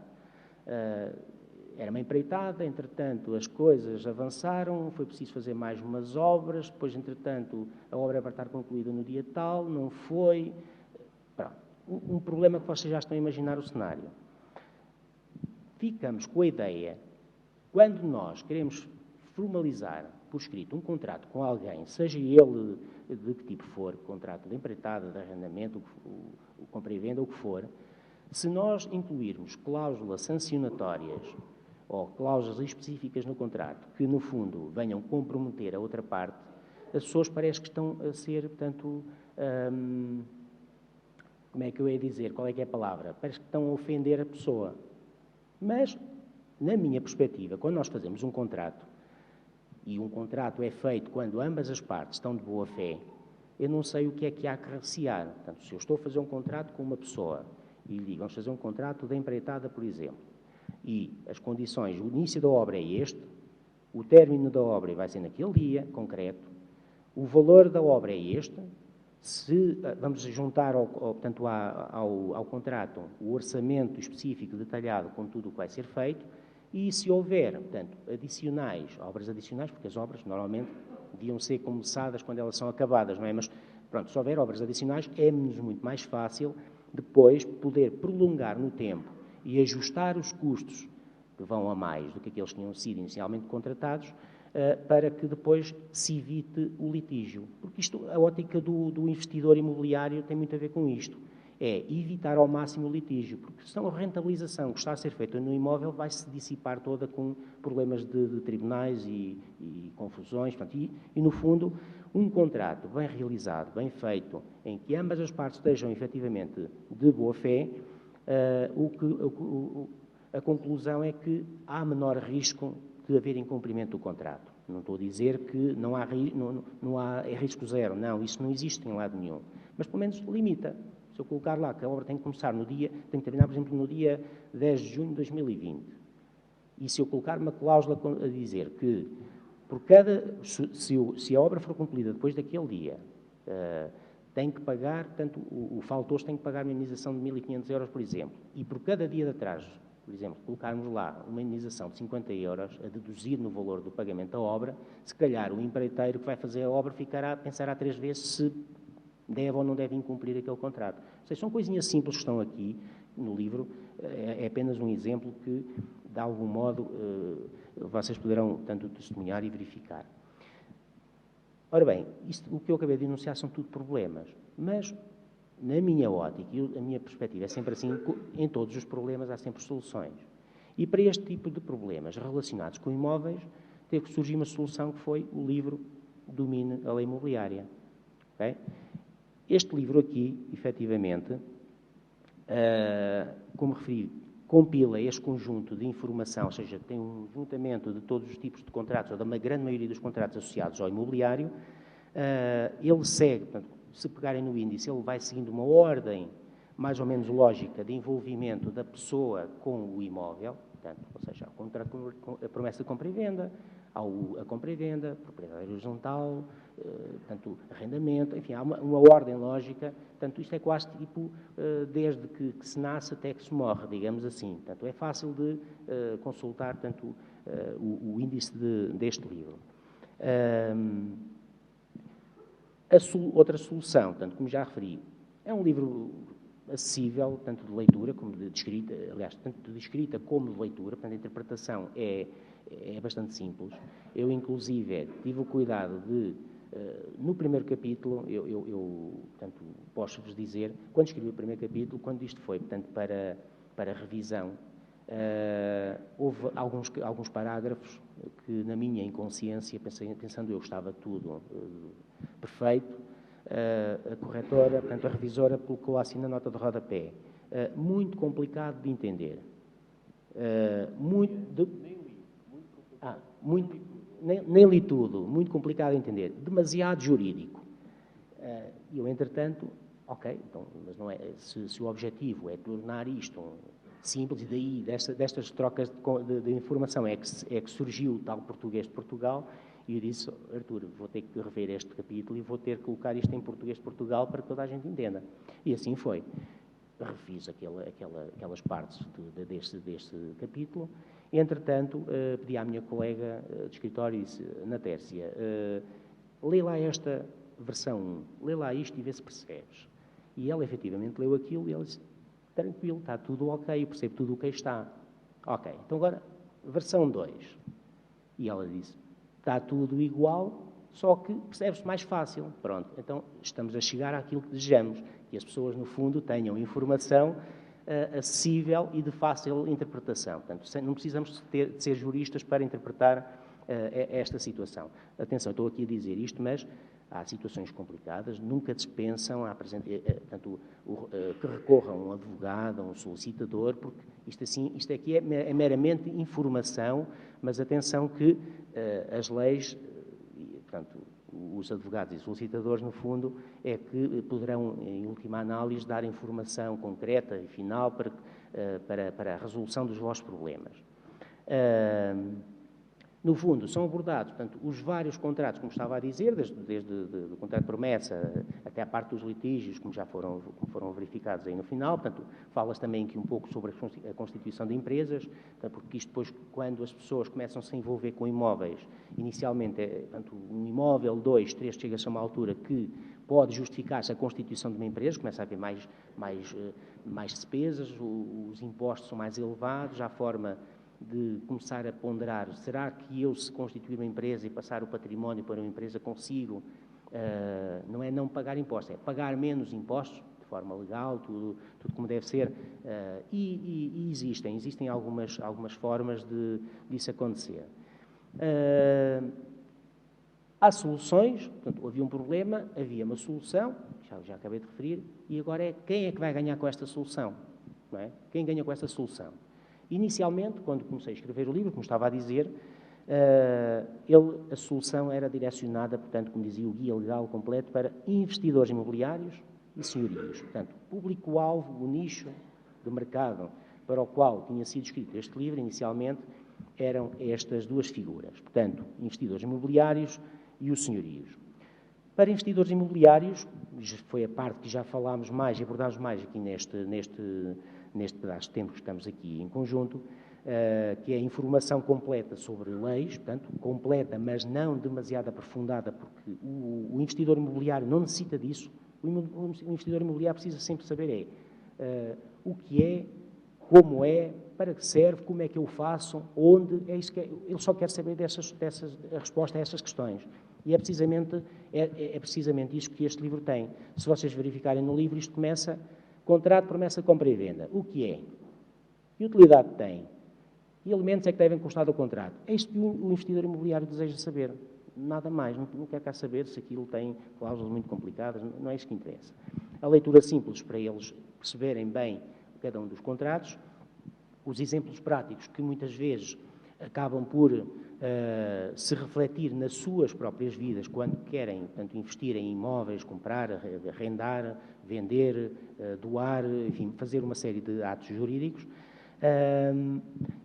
era uma empreitada, entretanto as coisas avançaram, foi preciso fazer mais umas obras, depois, entretanto, a obra vai estar concluída no dia tal, não foi. Pronto. Um problema que vocês já estão a imaginar o cenário. Ficamos com a ideia, quando nós queremos formalizar por escrito um contrato com alguém, seja ele de que tipo for, contrato de empreitada, de arrendamento, o compra e venda, o que for, se nós incluirmos cláusulas sancionatórias ou cláusulas específicas no contrato que, no fundo, venham comprometer a outra parte, as pessoas parece que estão a ser, portanto, como é que eu ia dizer? Qual é que é a palavra? Parece que estão a ofender a pessoa. Mas, na minha perspectiva, quando nós fazemos um contrato, e um contrato é feito quando ambas as partes estão de boa fé, eu não sei o que é que há que recear. Portanto, se eu estou a fazer um contrato com uma pessoa e lhe digo, vamos fazer um contrato de empreitada, por exemplo, e as condições, o início da obra é este, o término da obra vai ser naquele dia concreto, o valor da obra é este, se vamos juntar portanto, ao contrato o orçamento específico detalhado com tudo o que vai ser feito, e se houver, portanto, obras adicionais, porque as obras normalmente deviam ser começadas quando elas são acabadas, não é? Mas, pronto, se houver obras adicionais, é-nos muito mais fácil depois poder prolongar no tempo e ajustar os custos que vão a mais do que aqueles que tinham sido inicialmente contratados, para que depois se evite o litígio. Porque a ótica do investidor imobiliário tem muito a ver com isto. É evitar ao máximo o litígio, porque senão a rentabilização que está a ser feita no imóvel vai se dissipar toda com problemas de tribunais e confusões. Portanto, e, no fundo, Um contrato bem realizado, bem feito, em que ambas as partes estejam efetivamente de boa fé, a conclusão é que há menor risco de haver incumprimento do contrato. Não estou a dizer que não há risco zero, não, isso não existe em lado nenhum. Mas, pelo menos, limita. Se eu colocar lá que a obra tem que começar tem que terminar, por exemplo, no dia 10 de junho de 2020, e se eu colocar uma cláusula a dizer que, se a obra for concluída depois daquele dia, tem que pagar, portanto, o faltoso tem que pagar uma indenização de 1.500 euros, por exemplo, e por cada dia de atraso, por exemplo, colocarmos lá uma indenização de 50 euros a deduzir no valor do pagamento da obra, se calhar o empreiteiro que vai fazer a obra pensará 3 vezes se deve ou não deve incumprir aquele contrato. Ou seja, são coisinhas simples que estão aqui no livro, é apenas um exemplo que, de algum modo, vocês poderão tanto testemunhar e verificar. Ora bem, o que eu acabei de enunciar são tudo problemas, mas, na minha ótica, a minha perspectiva é sempre assim, em todos os problemas há sempre soluções. E para este tipo de problemas relacionados com imóveis, teve que surgir uma solução que foi o livro Domine a Lei Imobiliária. Okay? Este livro aqui, efetivamente, como referi, compila este conjunto de informação, ou seja, tem um juntamento de todos os tipos de contratos, ou da grande maioria dos contratos associados ao imobiliário. Ele segue, portanto, se pegarem no índice, ele vai seguindo uma ordem mais ou menos lógica de envolvimento da pessoa com o imóvel, portanto, ou seja, a promessa de compra e venda, a compra e venda, propriedade horizontal, portanto, arrendamento, enfim, há uma ordem lógica, portanto, isto é quase tipo, desde que se nasce até que se morre, digamos assim. Portanto, é fácil de consultar, portanto, o índice deste livro. Outra solução, portanto, como já referi, é um livro acessível, tanto de leitura como de escrita, aliás, tanto de escrita como de leitura, portanto, a interpretação é bastante simples. Eu, inclusive, tive o cuidado de, no primeiro capítulo, portanto, posso-vos dizer, quando escrevi o primeiro capítulo, quando isto foi, portanto, para revisão, houve alguns parágrafos que, na minha inconsciência, pensando eu que estava tudo perfeito, a corretora, portanto, a revisora colocou assim na nota de rodapé. Muito complicado de entender. Nem li tudo. Muito complicado de entender. Demasiado jurídico. E eu, entretanto, ok, então, mas não é, se o objetivo é tornar isto simples, e daí, destas trocas de informação, é que surgiu o tal português de Portugal. E eu disse, Artur, vou ter que rever este capítulo e vou ter que colocar isto em português de Portugal para que toda a gente entenda. E assim foi. Refiz aquelas partes deste capítulo. Entretanto, pedi à minha colega de escritório e disse, Ana Tércia, lê lá esta versão 1, lê lá isto e vê se percebes. E ela, efetivamente, leu aquilo e ela disse, tranquilo, está tudo ok, eu percebo tudo o que aí está. Ok, então agora, versão 2. E ela disse, está tudo igual, só que percebe-se mais fácil. Pronto, então estamos a chegar àquilo que desejamos, que as pessoas, no fundo, tenham informação acessível e de fácil interpretação. Portanto, não precisamos de ser juristas para interpretar esta situação. Atenção, estou aqui a dizer isto, mas há situações complicadas, nunca dispensam portanto, que recorram a um advogado, a um solicitador, porque isto aqui é meramente informação, mas atenção que as leis, portanto, os advogados e solicitadores, no fundo, é que poderão, em última análise, dar informação concreta e final para a resolução dos vossos problemas. No fundo, são abordados, portanto, os vários contratos, como estava a dizer, desde o contrato de promessa até a parte dos litígios, como foram verificados aí no final. Portanto, fala-se também aqui um pouco sobre a constituição de empresas, portanto, porque isto depois, quando as pessoas começam a se envolver com imóveis, inicialmente, portanto, um imóvel, 2, 3, chega-se a uma altura que pode justificar-se a constituição de uma empresa, começa a haver mais despesas, os impostos são mais elevados, há forma de começar a ponderar, será que eu, se constituir uma empresa e passar o património para uma empresa, consigo, não é não pagar impostos, é pagar menos impostos, de forma legal, tudo como deve ser, e existem algumas formas disso acontecer. Há soluções, portanto, havia um problema, havia uma solução, já acabei de referir, e agora é quem é que vai ganhar com esta solução? Não é? Quem ganha com esta solução? Inicialmente, quando comecei a escrever o livro, como estava a dizer, a solução era direcionada, portanto, como dizia o guia legal completo, para investidores imobiliários e senhorios. Portanto, público-alvo, o nicho de mercado para o qual tinha sido escrito este livro, inicialmente, eram estas duas figuras. Portanto, investidores imobiliários e os senhorios. Para investidores imobiliários, foi a parte que já falámos mais e abordámos mais aqui neste pedaço de tempo que estamos aqui em conjunto, que é a informação completa sobre leis, portanto, completa, mas não demasiado aprofundada, porque o investidor imobiliário não necessita disso. O investidor imobiliário precisa sempre saber o que é, como é, para que serve, como é que eu faço, onde, é isso que ele só quer saber a resposta a essas questões. E é precisamente isso que este livro tem. Se vocês verificarem no livro, isto começa, contrato, promessa, compra e venda. O que é? Que utilidade tem? Que elementos é que devem constar do contrato? É isto que o investidor imobiliário deseja saber. Nada mais. Não quer cá saber se aquilo tem cláusulas muito complicadas. Não é isso que interessa. A leitura simples para eles perceberem bem cada um dos contratos. Os exemplos práticos que muitas vezes acabam por se refletir nas suas próprias vidas quando querem, portanto, investir em imóveis, comprar, arrendar, vender, doar, enfim, fazer uma série de atos jurídicos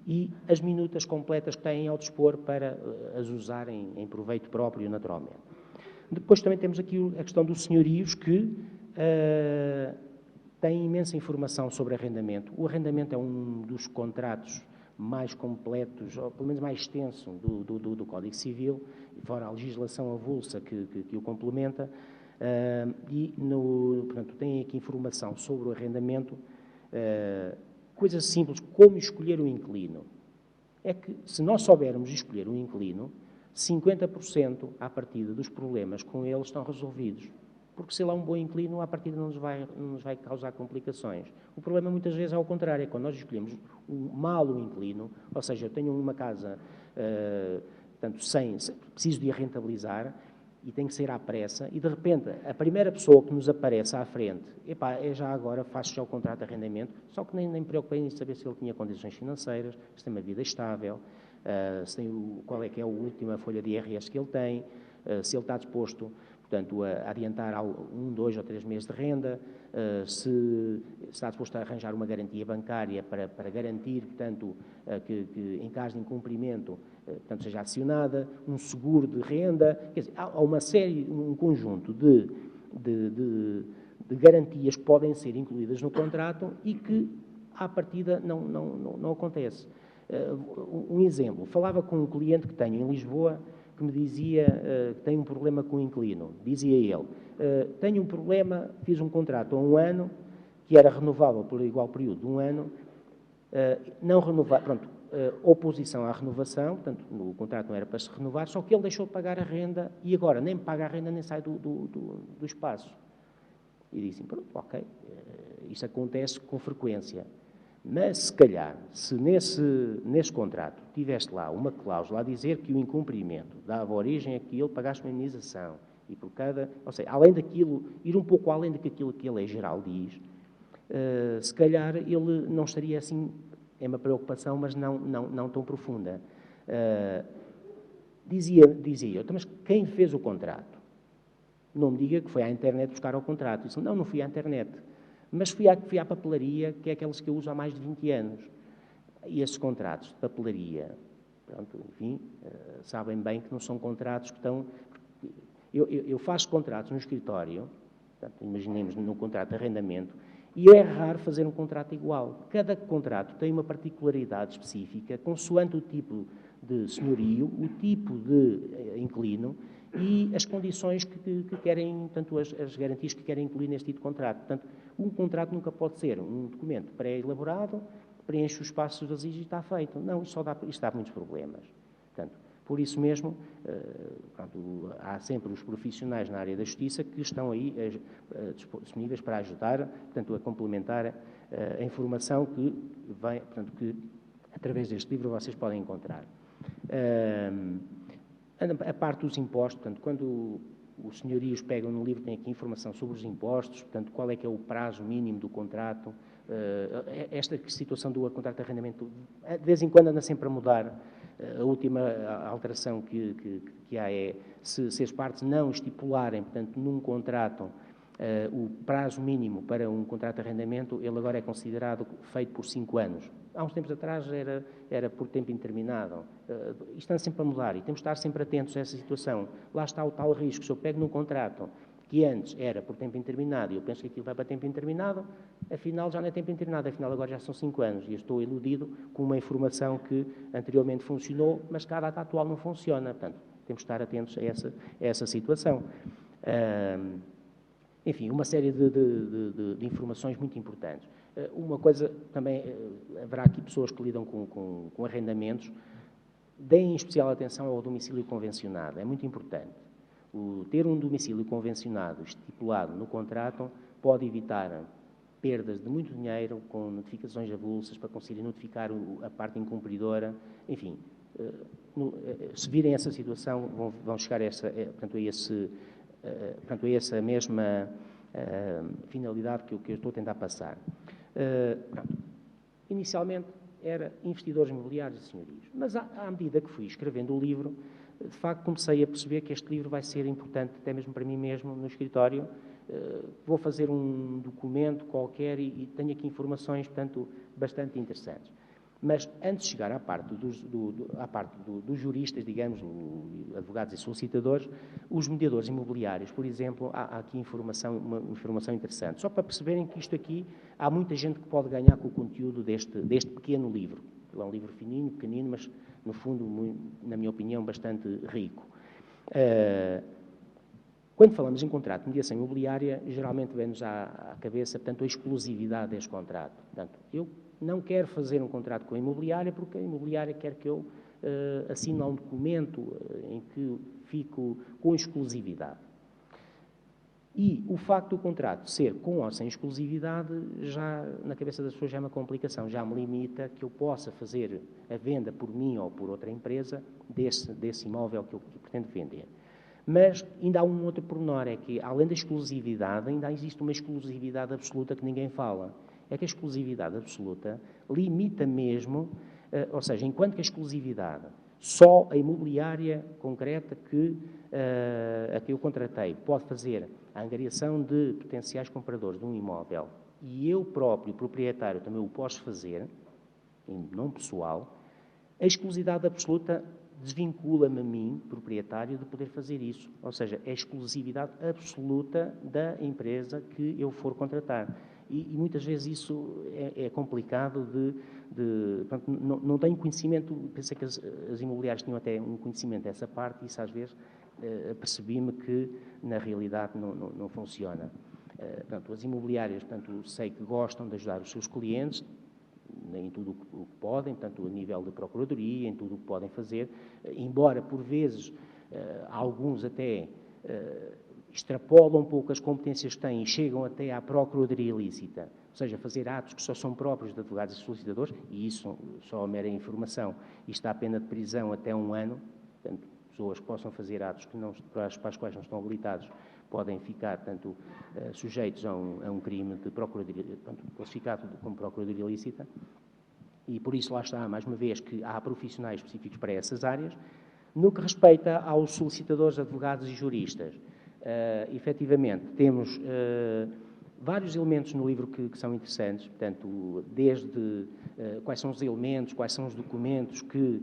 e as minutas completas que têm ao dispor para as usarem em proveito próprio, naturalmente. Depois também temos aqui a questão dos senhorios que tem imensa informação sobre arrendamento. O arrendamento é um dos contratos mais completos, ou pelo menos mais extenso, do Código Civil, fora a legislação avulsa que o complementa, portanto, tem aqui informação sobre o arrendamento, coisas simples, como escolher um inquilino. É que, se nós soubermos escolher um inquilino, 50% à partida dos problemas com ele estão resolvidos. Porque se ele é um bom inquilino, à partida não nos vai causar complicações. O problema muitas vezes é ao contrário, é quando nós escolhemos um inquilino, ou seja, eu tenho uma casa, portanto, preciso de a rentabilizar e tenho que sair à pressa, e de repente a primeira pessoa que nos aparece à frente, já agora faço já o contrato de arrendamento, só que nem me preocupei em saber se ele tinha condições financeiras, se tem uma vida estável, qual é que é a última folha de IRS que ele tem, se ele está disposto, portanto, a adiantar 1, 2 ou 3 meses de renda, se está disposto a arranjar uma garantia bancária para garantir, portanto, que em caso de incumprimento, portanto, seja acionada, um seguro de renda, quer dizer, há um conjunto de garantias que podem ser incluídas no contrato e que, à partida, não acontece. Um exemplo, falava com um cliente que tenho em Lisboa, que me dizia que tem um problema com o inquilino. Dizia ele, tenho um problema, fiz um contrato há 1 ano, que era renovável por igual período de 1 ano, não renovar, pronto, oposição à renovação, portanto, o contrato não era para se renovar, só que ele deixou de pagar a renda e agora nem paga a renda nem sai do espaço. E disse, pronto, ok, isso acontece com frequência. Mas, se calhar, se nesse contrato tiveste lá uma cláusula a dizer que o incumprimento dava origem a que ele pagasse uma indenização, e por cada... Ou seja, além daquilo, ir um pouco além daquilo que a lei geral diz, se calhar ele não estaria assim... É uma preocupação, mas não tão profunda. Dizia eu, mas quem fez o contrato? Não me diga que foi à internet buscar o contrato. Disse, não fui à internet. Mas fui à papelaria, que é aquelas que eu uso há mais de 20 anos. E esses contratos de papelaria, pronto, enfim, sabem bem que não são contratos que estão... Eu faço contratos no escritório, portanto, imaginemos no contrato de arrendamento, e é raro fazer um contrato igual. Cada contrato tem uma particularidade específica, consoante o tipo de senhorio, o tipo de inquilino e as condições que querem, portanto, as garantias que querem incluir neste tipo de contrato. Portanto, um contrato nunca pode ser um documento pré-elaborado, preenche os espaços vazios e está feito. Não, isto dá muitos problemas. Portanto, por isso mesmo, pronto, há sempre os profissionais na área da justiça que estão aí disponíveis para ajudar, portanto, a complementar a informação que através deste livro vocês podem encontrar. A parte dos impostos, portanto, quando os senhorios pegam no livro, tem aqui informação sobre os impostos, portanto, qual é que é o prazo mínimo do contrato, esta situação do contrato de arrendamento, de vez em quando anda sempre a mudar. A última alteração que há é, se as partes não estipularem, portanto, num contrato, o prazo mínimo para um contrato de arrendamento, ele agora é considerado feito por 5 anos. Há uns tempos atrás era por tempo indeterminado. Isto anda sempre a mudar e temos de estar sempre atentos a essa situação. Lá está o tal risco. Se eu pego num contrato que antes era por tempo indeterminado e eu penso que aquilo vai para tempo indeterminado, afinal já não é tempo indeterminado, afinal agora já são 5 anos e eu estou iludido com uma informação que anteriormente funcionou, mas que à data atual não funciona. Portanto, temos de estar atentos a essa situação. Enfim, uma série de informações muito importantes. Uma coisa também, haverá aqui pessoas que lidam com arrendamentos, deem especial atenção ao domicílio convencionado, é muito importante. Ter um domicílio convencionado estipulado no contrato pode evitar perdas de muito dinheiro com notificações avulsas para conseguir notificar a parte incumpridora, enfim, se virem essa situação vão chegar a essa mesma finalidade que eu estou a tentar passar. Inicialmente era investidores imobiliários e senhorios, mas à medida que fui escrevendo o livro, de facto comecei a perceber que este livro vai ser importante até mesmo para mim mesmo no escritório. Vou fazer um documento qualquer e tenho aqui informações, portanto, bastante interessantes. Mas antes de chegar à parte dos juristas, digamos, advogados e solicitadores, os mediadores imobiliários, por exemplo, há aqui uma informação interessante. Só para perceberem que isto aqui, há muita gente que pode ganhar com o conteúdo deste pequeno livro. É um livro fininho, pequenino, mas, no fundo, na minha opinião, bastante rico. Quando falamos em contrato de mediação imobiliária, geralmente vem-nos à cabeça, portanto, a exclusividade deste contrato. Portanto, eu não quero fazer um contrato com a imobiliária porque a imobiliária quer que eu assine um documento em que fico com exclusividade. E o facto do contrato ser com ou sem exclusividade, já na cabeça das pessoas já é uma complicação, já me limita que eu possa fazer a venda por mim ou por outra empresa desse imóvel que eu pretendo vender. Mas ainda há um outro pormenor, é que além da exclusividade, ainda existe uma exclusividade absoluta que ninguém fala. É que a exclusividade absoluta limita mesmo, ou seja, enquanto que a exclusividade, só a imobiliária concreta a que eu contratei pode fazer a angariação de potenciais compradores de um imóvel e eu próprio, proprietário, também o posso fazer, em nome pessoal, a exclusividade absoluta desvincula-me a mim, proprietário, de poder fazer isso. Ou seja, é a exclusividade absoluta da empresa que eu for contratar. E muitas vezes isso é complicado portanto, não tenho conhecimento, pensei que as imobiliárias tinham até um conhecimento dessa parte e isso às vezes percebi-me que na realidade não funciona. Portanto, as imobiliárias, portanto, sei que gostam de ajudar os seus clientes, em tudo o que podem, tanto a nível de procuradoria, em tudo o que podem fazer, embora por vezes alguns até extrapolam um pouco as competências que têm e chegam até à procuradoria ilícita, ou seja, fazer atos que só são próprios de advogados e solicitadores, e isso só a mera informação, e está a pena de prisão até 1 ano, portanto, pessoas que possam fazer atos para os quais não estão habilitados podem ficar, portanto, sujeitos a um crime de procuradoria, portanto, classificado como procuradoria ilícita, e por isso lá está, mais uma vez, que há profissionais específicos para essas áreas. No que respeita aos solicitadores, advogados e juristas, efetivamente, temos vários elementos no livro que são interessantes, portanto, desde quais são os elementos, quais são os documentos que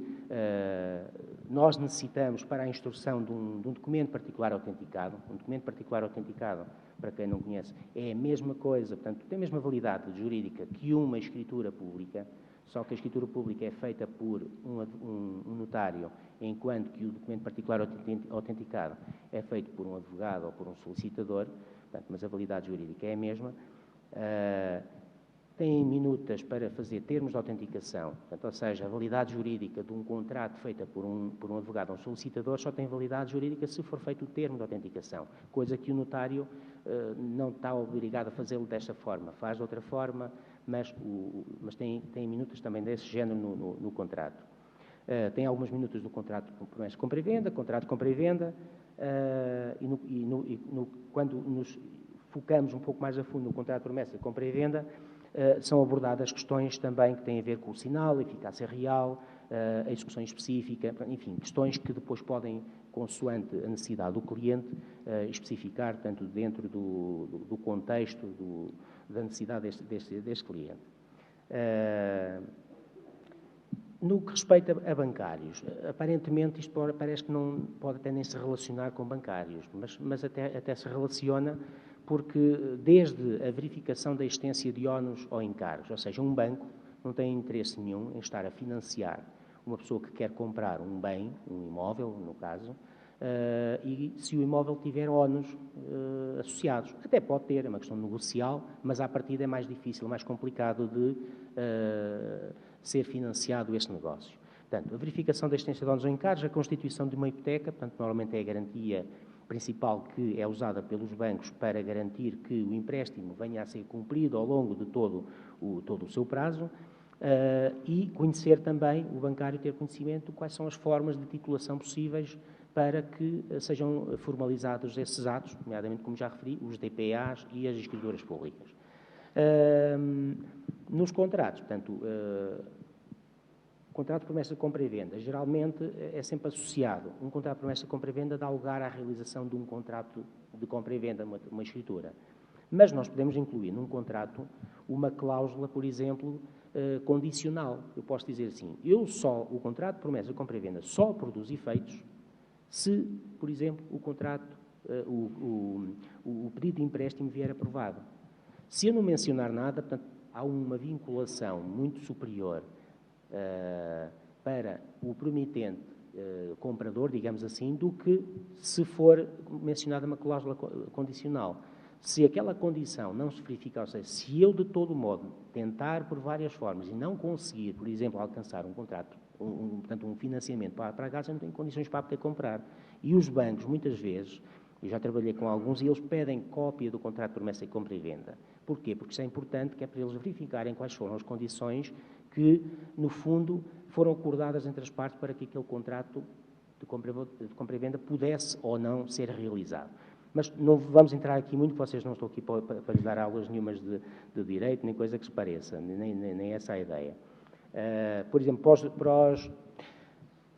nós necessitamos para a instrução de um documento particular autenticado. Um documento particular autenticado, para quem não conhece, é a mesma coisa, portanto, tem a mesma validade jurídica que uma escritura pública, só que a escritura pública é feita por um notário, enquanto que o documento particular autenticado é feito por um advogado ou por um solicitador, portanto, mas a validade jurídica é a mesma. Tem minutas para fazer termos de autenticação, portanto, ou seja, a validade jurídica de um contrato feita por um advogado ou um solicitador só tem validade jurídica se for feito o termo de autenticação, coisa que o notário não está obrigado a fazê-lo desta forma, faz de outra forma, mas tem minutas também desse género no contrato. Tem algumas minutas do contrato de promessa de compra e venda, contrato de compra e venda, quando nos focamos um pouco mais a fundo no contrato de promessa de compra e venda, são abordadas questões também que têm a ver com o sinal, a eficácia real, a execução específica, enfim, questões que depois podem, consoante a necessidade do cliente, especificar, tanto dentro do contexto da necessidade deste cliente. No que respeita a bancários, aparentemente isto parece que não pode até nem se relacionar com bancários, mas até se relaciona porque desde a verificação da existência de ónus ou encargos, ou seja, um banco não tem interesse nenhum em estar a financiar uma pessoa que quer comprar um bem, um imóvel, no caso, e se o imóvel tiver ónus associados. Até pode ter, é uma questão negocial, mas à partida é mais difícil, mais complicado de ser financiado este negócio. Portanto, a verificação da existência de ónus ou encargos, a constituição de uma hipoteca, portanto, normalmente é a garantia principal que é usada pelos bancos para garantir que o empréstimo venha a ser cumprido ao longo de todo o seu prazo, e conhecer também, o bancário ter conhecimento de quais são as formas de titulação possíveis para que sejam formalizados esses atos, nomeadamente, como já referi, os DPAs e as escrituras públicas. Nos contratos, portanto, contrato de promessa de compra e venda, geralmente é sempre associado. Um contrato de promessa de compra e venda dá lugar à realização de um contrato de compra e venda, uma escritura. Mas nós podemos incluir num contrato uma cláusula, por exemplo, condicional. Eu posso dizer assim, o contrato de promessa de compra e venda só produz efeitos se, por exemplo, o contrato, o pedido de empréstimo vier aprovado. Se eu não mencionar nada, portanto, há uma vinculação muito superior para o promitente comprador, digamos assim, do que se for mencionada uma cláusula condicional. Se aquela condição não se verificar, ou seja, se eu de todo modo tentar por várias formas e não conseguir, por exemplo, alcançar um contrato, portanto um financiamento para a casa, eu não tenho condições para poder comprar. E os bancos, muitas vezes, eu já trabalhei com alguns, e eles pedem cópia do contrato de promessa de compra e venda. Porquê? Porque isso é importante, que é para eles verificarem quais foram as condições que, no fundo, foram acordadas entre as partes para que aquele contrato de compra e venda pudesse ou não ser realizado. Mas não vamos entrar aqui muito, vocês não estão aqui para lhes dar aulas nenhumas de direito, nem coisa que se pareça, nem essa é a ideia. Por exemplo, para os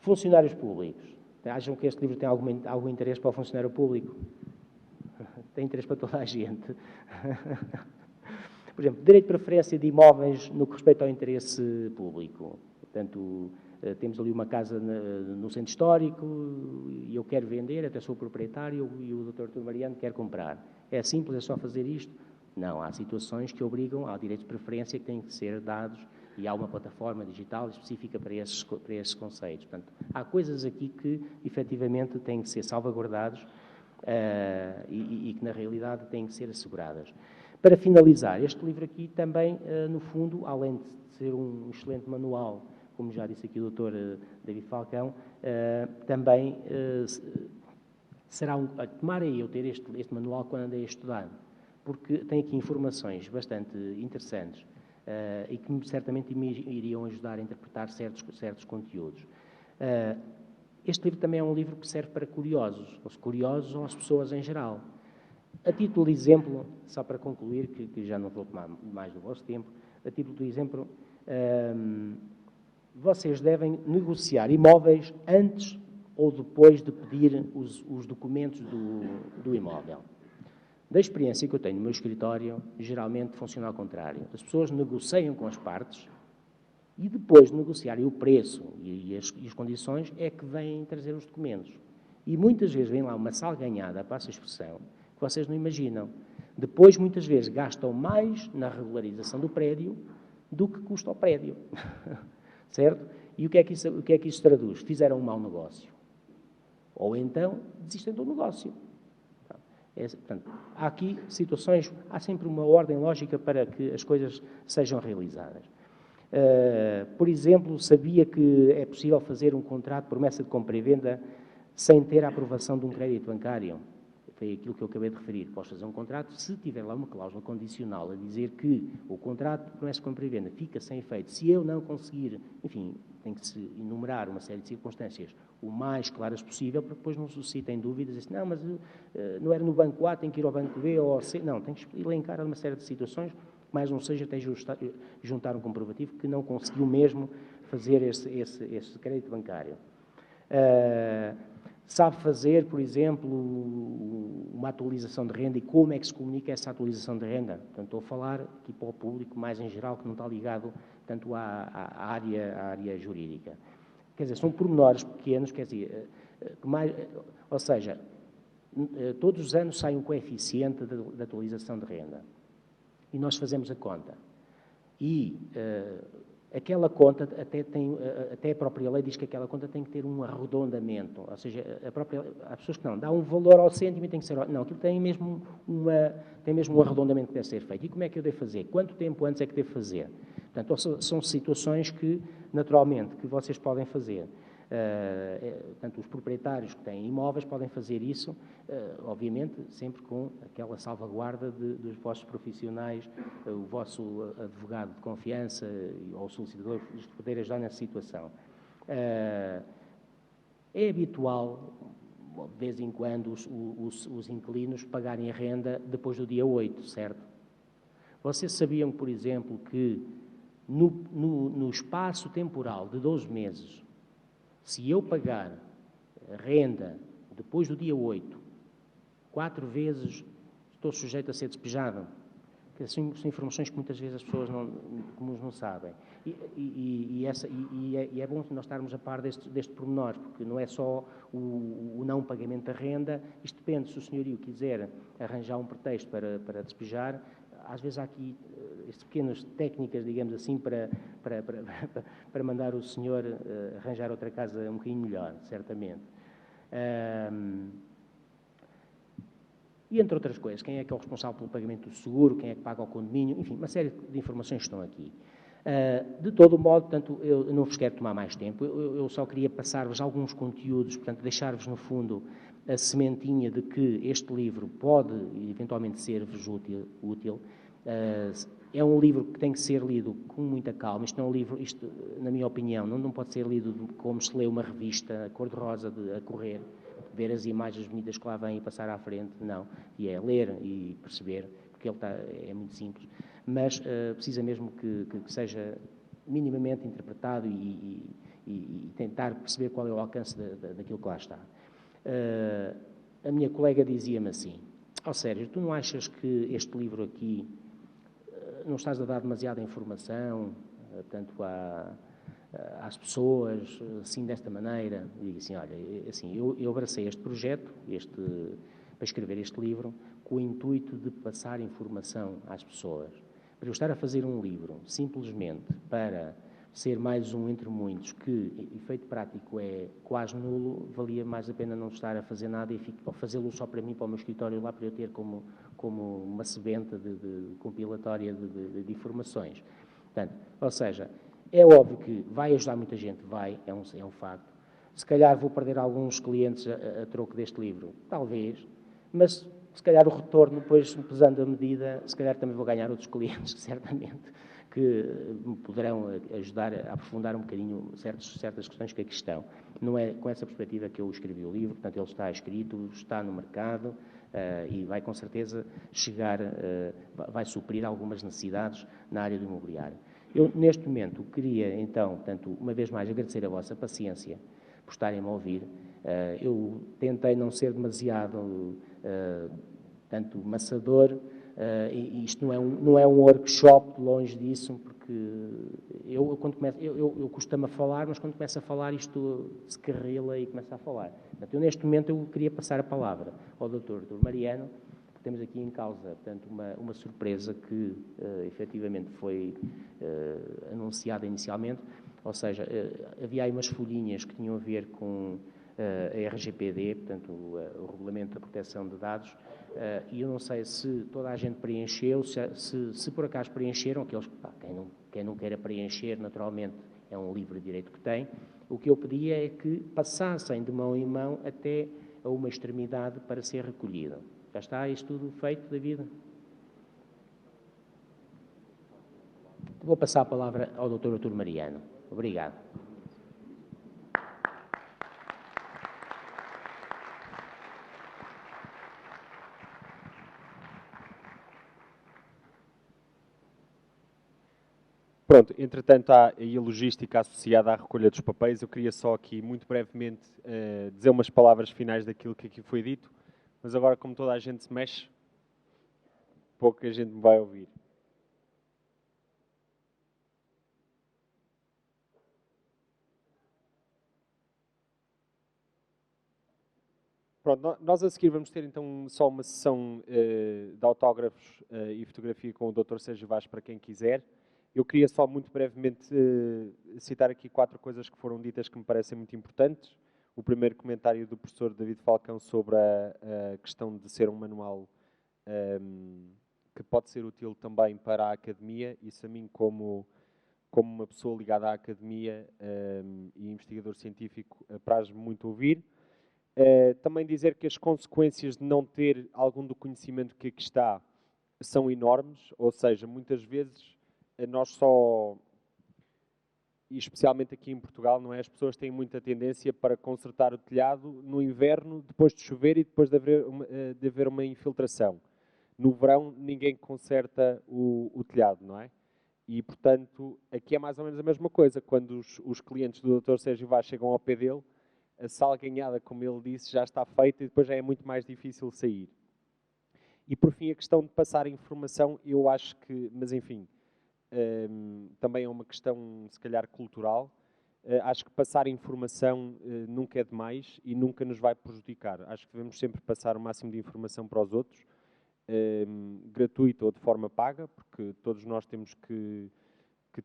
funcionários públicos, acham que este livro tem algum interesse para o funcionário público? Tem interesse para toda a gente. Por exemplo, direito de preferência de imóveis no que respeita ao interesse público. Portanto, temos ali uma casa no centro histórico e eu quero vender, até sou proprietário e o Dr. Artur Mariano quer comprar. É simples, é só fazer isto? Não, há situações que obrigam ao direito de preferência que têm que ser dados e há uma plataforma digital específica para esses conceitos. Portanto, há coisas aqui que, efetivamente, têm que ser salvaguardados e que, na realidade, têm que ser asseguradas. Para finalizar, este livro aqui também, no fundo, além de ser um excelente manual, como já disse aqui o Dr. David Falcão, também será tomara eu ter este manual quando andei a estudar, porque tem aqui informações bastante interessantes e que certamente me iriam ajudar a interpretar certos conteúdos. Este livro também é um livro que serve para curiosos, os curiosos ou as pessoas em geral. A título de exemplo, só para concluir, que já não vou tomar mais do vosso tempo, a título de exemplo, vocês devem negociar imóveis antes ou depois de pedir os documentos do imóvel. Da experiência que eu tenho no meu escritório, geralmente funciona ao contrário. As pessoas negociam com as partes e depois de negociarem o preço e as condições é que vêm trazer os documentos. E muitas vezes vem lá uma salganhada, passa a expressão, que vocês não imaginam. Depois, muitas vezes, gastam mais na regularização do prédio do que custa o prédio. Certo? E o que é que isso traduz? Fizeram um mau negócio. Ou então, desistem do negócio. Portanto, há aqui situações, há sempre uma ordem lógica para que as coisas sejam realizadas. Por exemplo, sabia que é possível fazer um contrato de promessa de compra e venda sem ter a aprovação de um crédito bancário? foi aquilo que eu acabei de referir. Posso fazer um contrato se tiver lá uma cláusula condicional a dizer que o contrato de promessa de compra e venda fica sem efeito se eu não conseguir, enfim, tem que se enumerar uma série de circunstâncias o mais claras possível, para que depois não suscitem dúvidas, assim, não, mas não era no banco A, tem que ir ao banco B ou C. Não, tem que elencar uma série de situações, mais não seja até juntar um comprovativo que não conseguiu mesmo fazer esse crédito bancário. Sabe fazer, por exemplo, uma atualização de renda e como é que se comunica essa atualização de renda. Portanto, estou a falar aqui para o público mais em geral, que não está ligado tanto à área jurídica. Quer dizer, são pormenores pequenos, quer dizer, ou seja, todos os anos sai um coeficiente de atualização de renda e nós fazemos a conta. E aquela conta, até a própria lei diz que aquela conta tem que ter um arredondamento, ou seja, há pessoas que não, dá um valor ao cêntimo e tem que ser, não, aquilo tem mesmo um arredondamento que deve ser feito. E como é que eu devo fazer? Quanto tempo antes é que devo fazer? Portanto, são situações que, naturalmente, que vocês podem fazer. Portanto, os proprietários que têm imóveis podem fazer isso, obviamente, sempre com aquela salvaguarda dos vossos profissionais, o vosso advogado de confiança ou o solicitador, de poder ajudar nessa situação. É habitual, de vez em quando, os inquilinos pagarem a renda depois do dia 8, certo? Vocês sabiam, por exemplo, que no espaço temporal de 12 meses, se eu pagar a renda depois do dia 8, 4 vezes estou sujeito a ser despejado? São informações que muitas vezes as pessoas comuns não sabem. E é bom nós estarmos a par deste pormenor, porque não é só o não pagamento da renda. Isto depende, se o senhorio quiser arranjar um pretexto para despejar, às vezes há aqui estas pequenas técnicas, digamos assim, para mandar o senhor arranjar outra casa um bocadinho melhor, certamente. E, entre outras coisas, quem é que é o responsável pelo pagamento do seguro, quem é que paga o condomínio, enfim, uma série de informações estão aqui. De todo modo, portanto, eu não vos quero tomar mais tempo, eu só queria passar-vos alguns conteúdos, portanto, deixar-vos, no fundo, a sementinha de que este livro pode, eventualmente, ser-vos útil. É um livro que tem que ser lido com muita calma. Isto não é um livro, na minha opinião, não pode ser lido como se lê uma revista cor-de-rosa a correr, ver as imagens bonitas que lá vêm e passar à frente, não. E é ler e perceber, porque ele é muito simples, mas precisa mesmo que seja minimamente interpretado e tentar perceber qual é o alcance daquilo que lá está. A minha colega dizia-me assim: Sérgio, tu não achas que este livro aqui não estás a dar demasiada informação, tanto às pessoas, assim, desta maneira? E digo assim, olha, assim, eu abracei este projeto, para escrever este livro, com o intuito de passar informação às pessoas. Para eu estar a fazer um livro, simplesmente para ser mais um entre muitos, que efeito prático é quase nulo, valia mais a pena não estar a fazer nada ou fazê-lo só para mim, para o meu escritório lá, para eu ter como uma sebenta compilatória de informações. Portanto, ou seja, é óbvio que vai ajudar muita gente, é um facto. Se calhar vou perder alguns clientes a troco deste livro, talvez, mas se calhar o retorno, depois, pesando a medida, se calhar também vou ganhar outros clientes, certamente, que me poderão ajudar a aprofundar um bocadinho certas questões que aqui estão. Não é com essa perspectiva que eu escrevi o livro, portanto, ele está escrito, está no mercado e vai, com certeza, vai suprir algumas necessidades na área do imobiliário. Eu, neste momento, queria, então, portanto, uma vez mais, agradecer a vossa paciência por estarem-me a ouvir. Eu tentei não ser demasiado, tanto maçador. Isto não é um workshop, longe disso, porque eu costumo a falar, mas quando começo a falar isto se carrila e começo a falar. Portanto, neste momento eu queria passar a palavra ao Dr. Mariano, porque temos aqui em causa, portanto, uma surpresa que efetivamente foi anunciada inicialmente, ou seja, havia aí umas folhinhas que tinham a ver com a RGPD, portanto, o Regulamento da Proteção de Dados, e eu não sei se toda a gente preencheu, se por acaso preencheram, aqueles quem não queira preencher, naturalmente, é um livre direito que tem. O que eu pedia é que passassem de mão em mão até a uma extremidade para ser recolhido. Já está isto tudo feito, David? Vou passar a palavra ao Dr. Artur Mariano. Obrigado. Pronto, entretanto há aí a logística associada à recolha dos papéis. Eu queria só aqui, muito brevemente, dizer umas palavras finais daquilo que aqui foi dito, mas agora, como toda a gente se mexe, pouca gente me vai ouvir. Pronto, nós a seguir vamos ter então só uma sessão de autógrafos e fotografia com o Dr. Sérgio Vaz para quem quiser. Eu queria só muito brevemente citar aqui 4 coisas que foram ditas que me parecem muito importantes. O primeiro comentário do professor David Falcão sobre a questão de ser um manual que pode ser útil também para a academia. Isso a mim, como uma pessoa ligada à academia e investigador científico, apraz-me muito ouvir. Também dizer que as consequências de não ter algum do conhecimento que aqui está são enormes, ou seja, muitas vezes nós só, e especialmente aqui em Portugal, não é? As pessoas têm muita tendência para consertar o telhado no inverno, depois de chover e depois de haver uma infiltração. No verão, ninguém conserta o telhado, não é? E, portanto, aqui é mais ou menos a mesma coisa. Quando os clientes do Dr. Sérgio Vaz chegam ao pé dele, a salganhada, como ele disse, já está feita e depois já é muito mais difícil sair. E, por fim, a questão de passar informação, eu acho que, mas enfim, também é uma questão, se calhar, cultural. Acho que passar informação nunca é demais e nunca nos vai prejudicar. Acho que devemos sempre passar o máximo de informação para os outros, gratuito ou de forma paga, porque todos nós temos que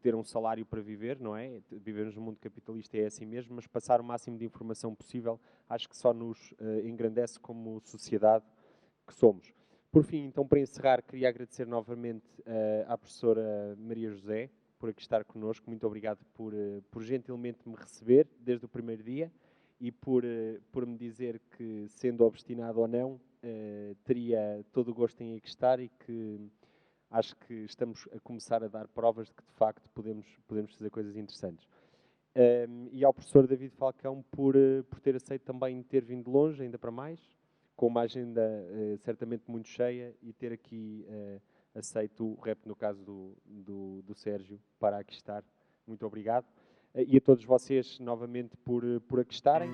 ter um salário para viver, não é? Vivemos no mundo capitalista é assim mesmo, mas passar o máximo de informação possível acho que só nos engrandece como sociedade que somos. Por fim, então, para encerrar, queria agradecer novamente à professora Maria José por aqui estar connosco. Muito obrigado por gentilmente me receber desde o primeiro dia e por me dizer que, sendo obstinado ou não, teria todo o gosto em aqui estar e que acho que estamos a começar a dar provas de que, de facto, podemos fazer coisas interessantes. E ao professor David Falcão por ter aceito também ter vindo de longe, ainda para mais, com uma agenda certamente muito cheia e ter aqui aceito o rep, no caso do Sérgio, para aqui estar. Muito obrigado. E a todos vocês, novamente, por aqui estarem.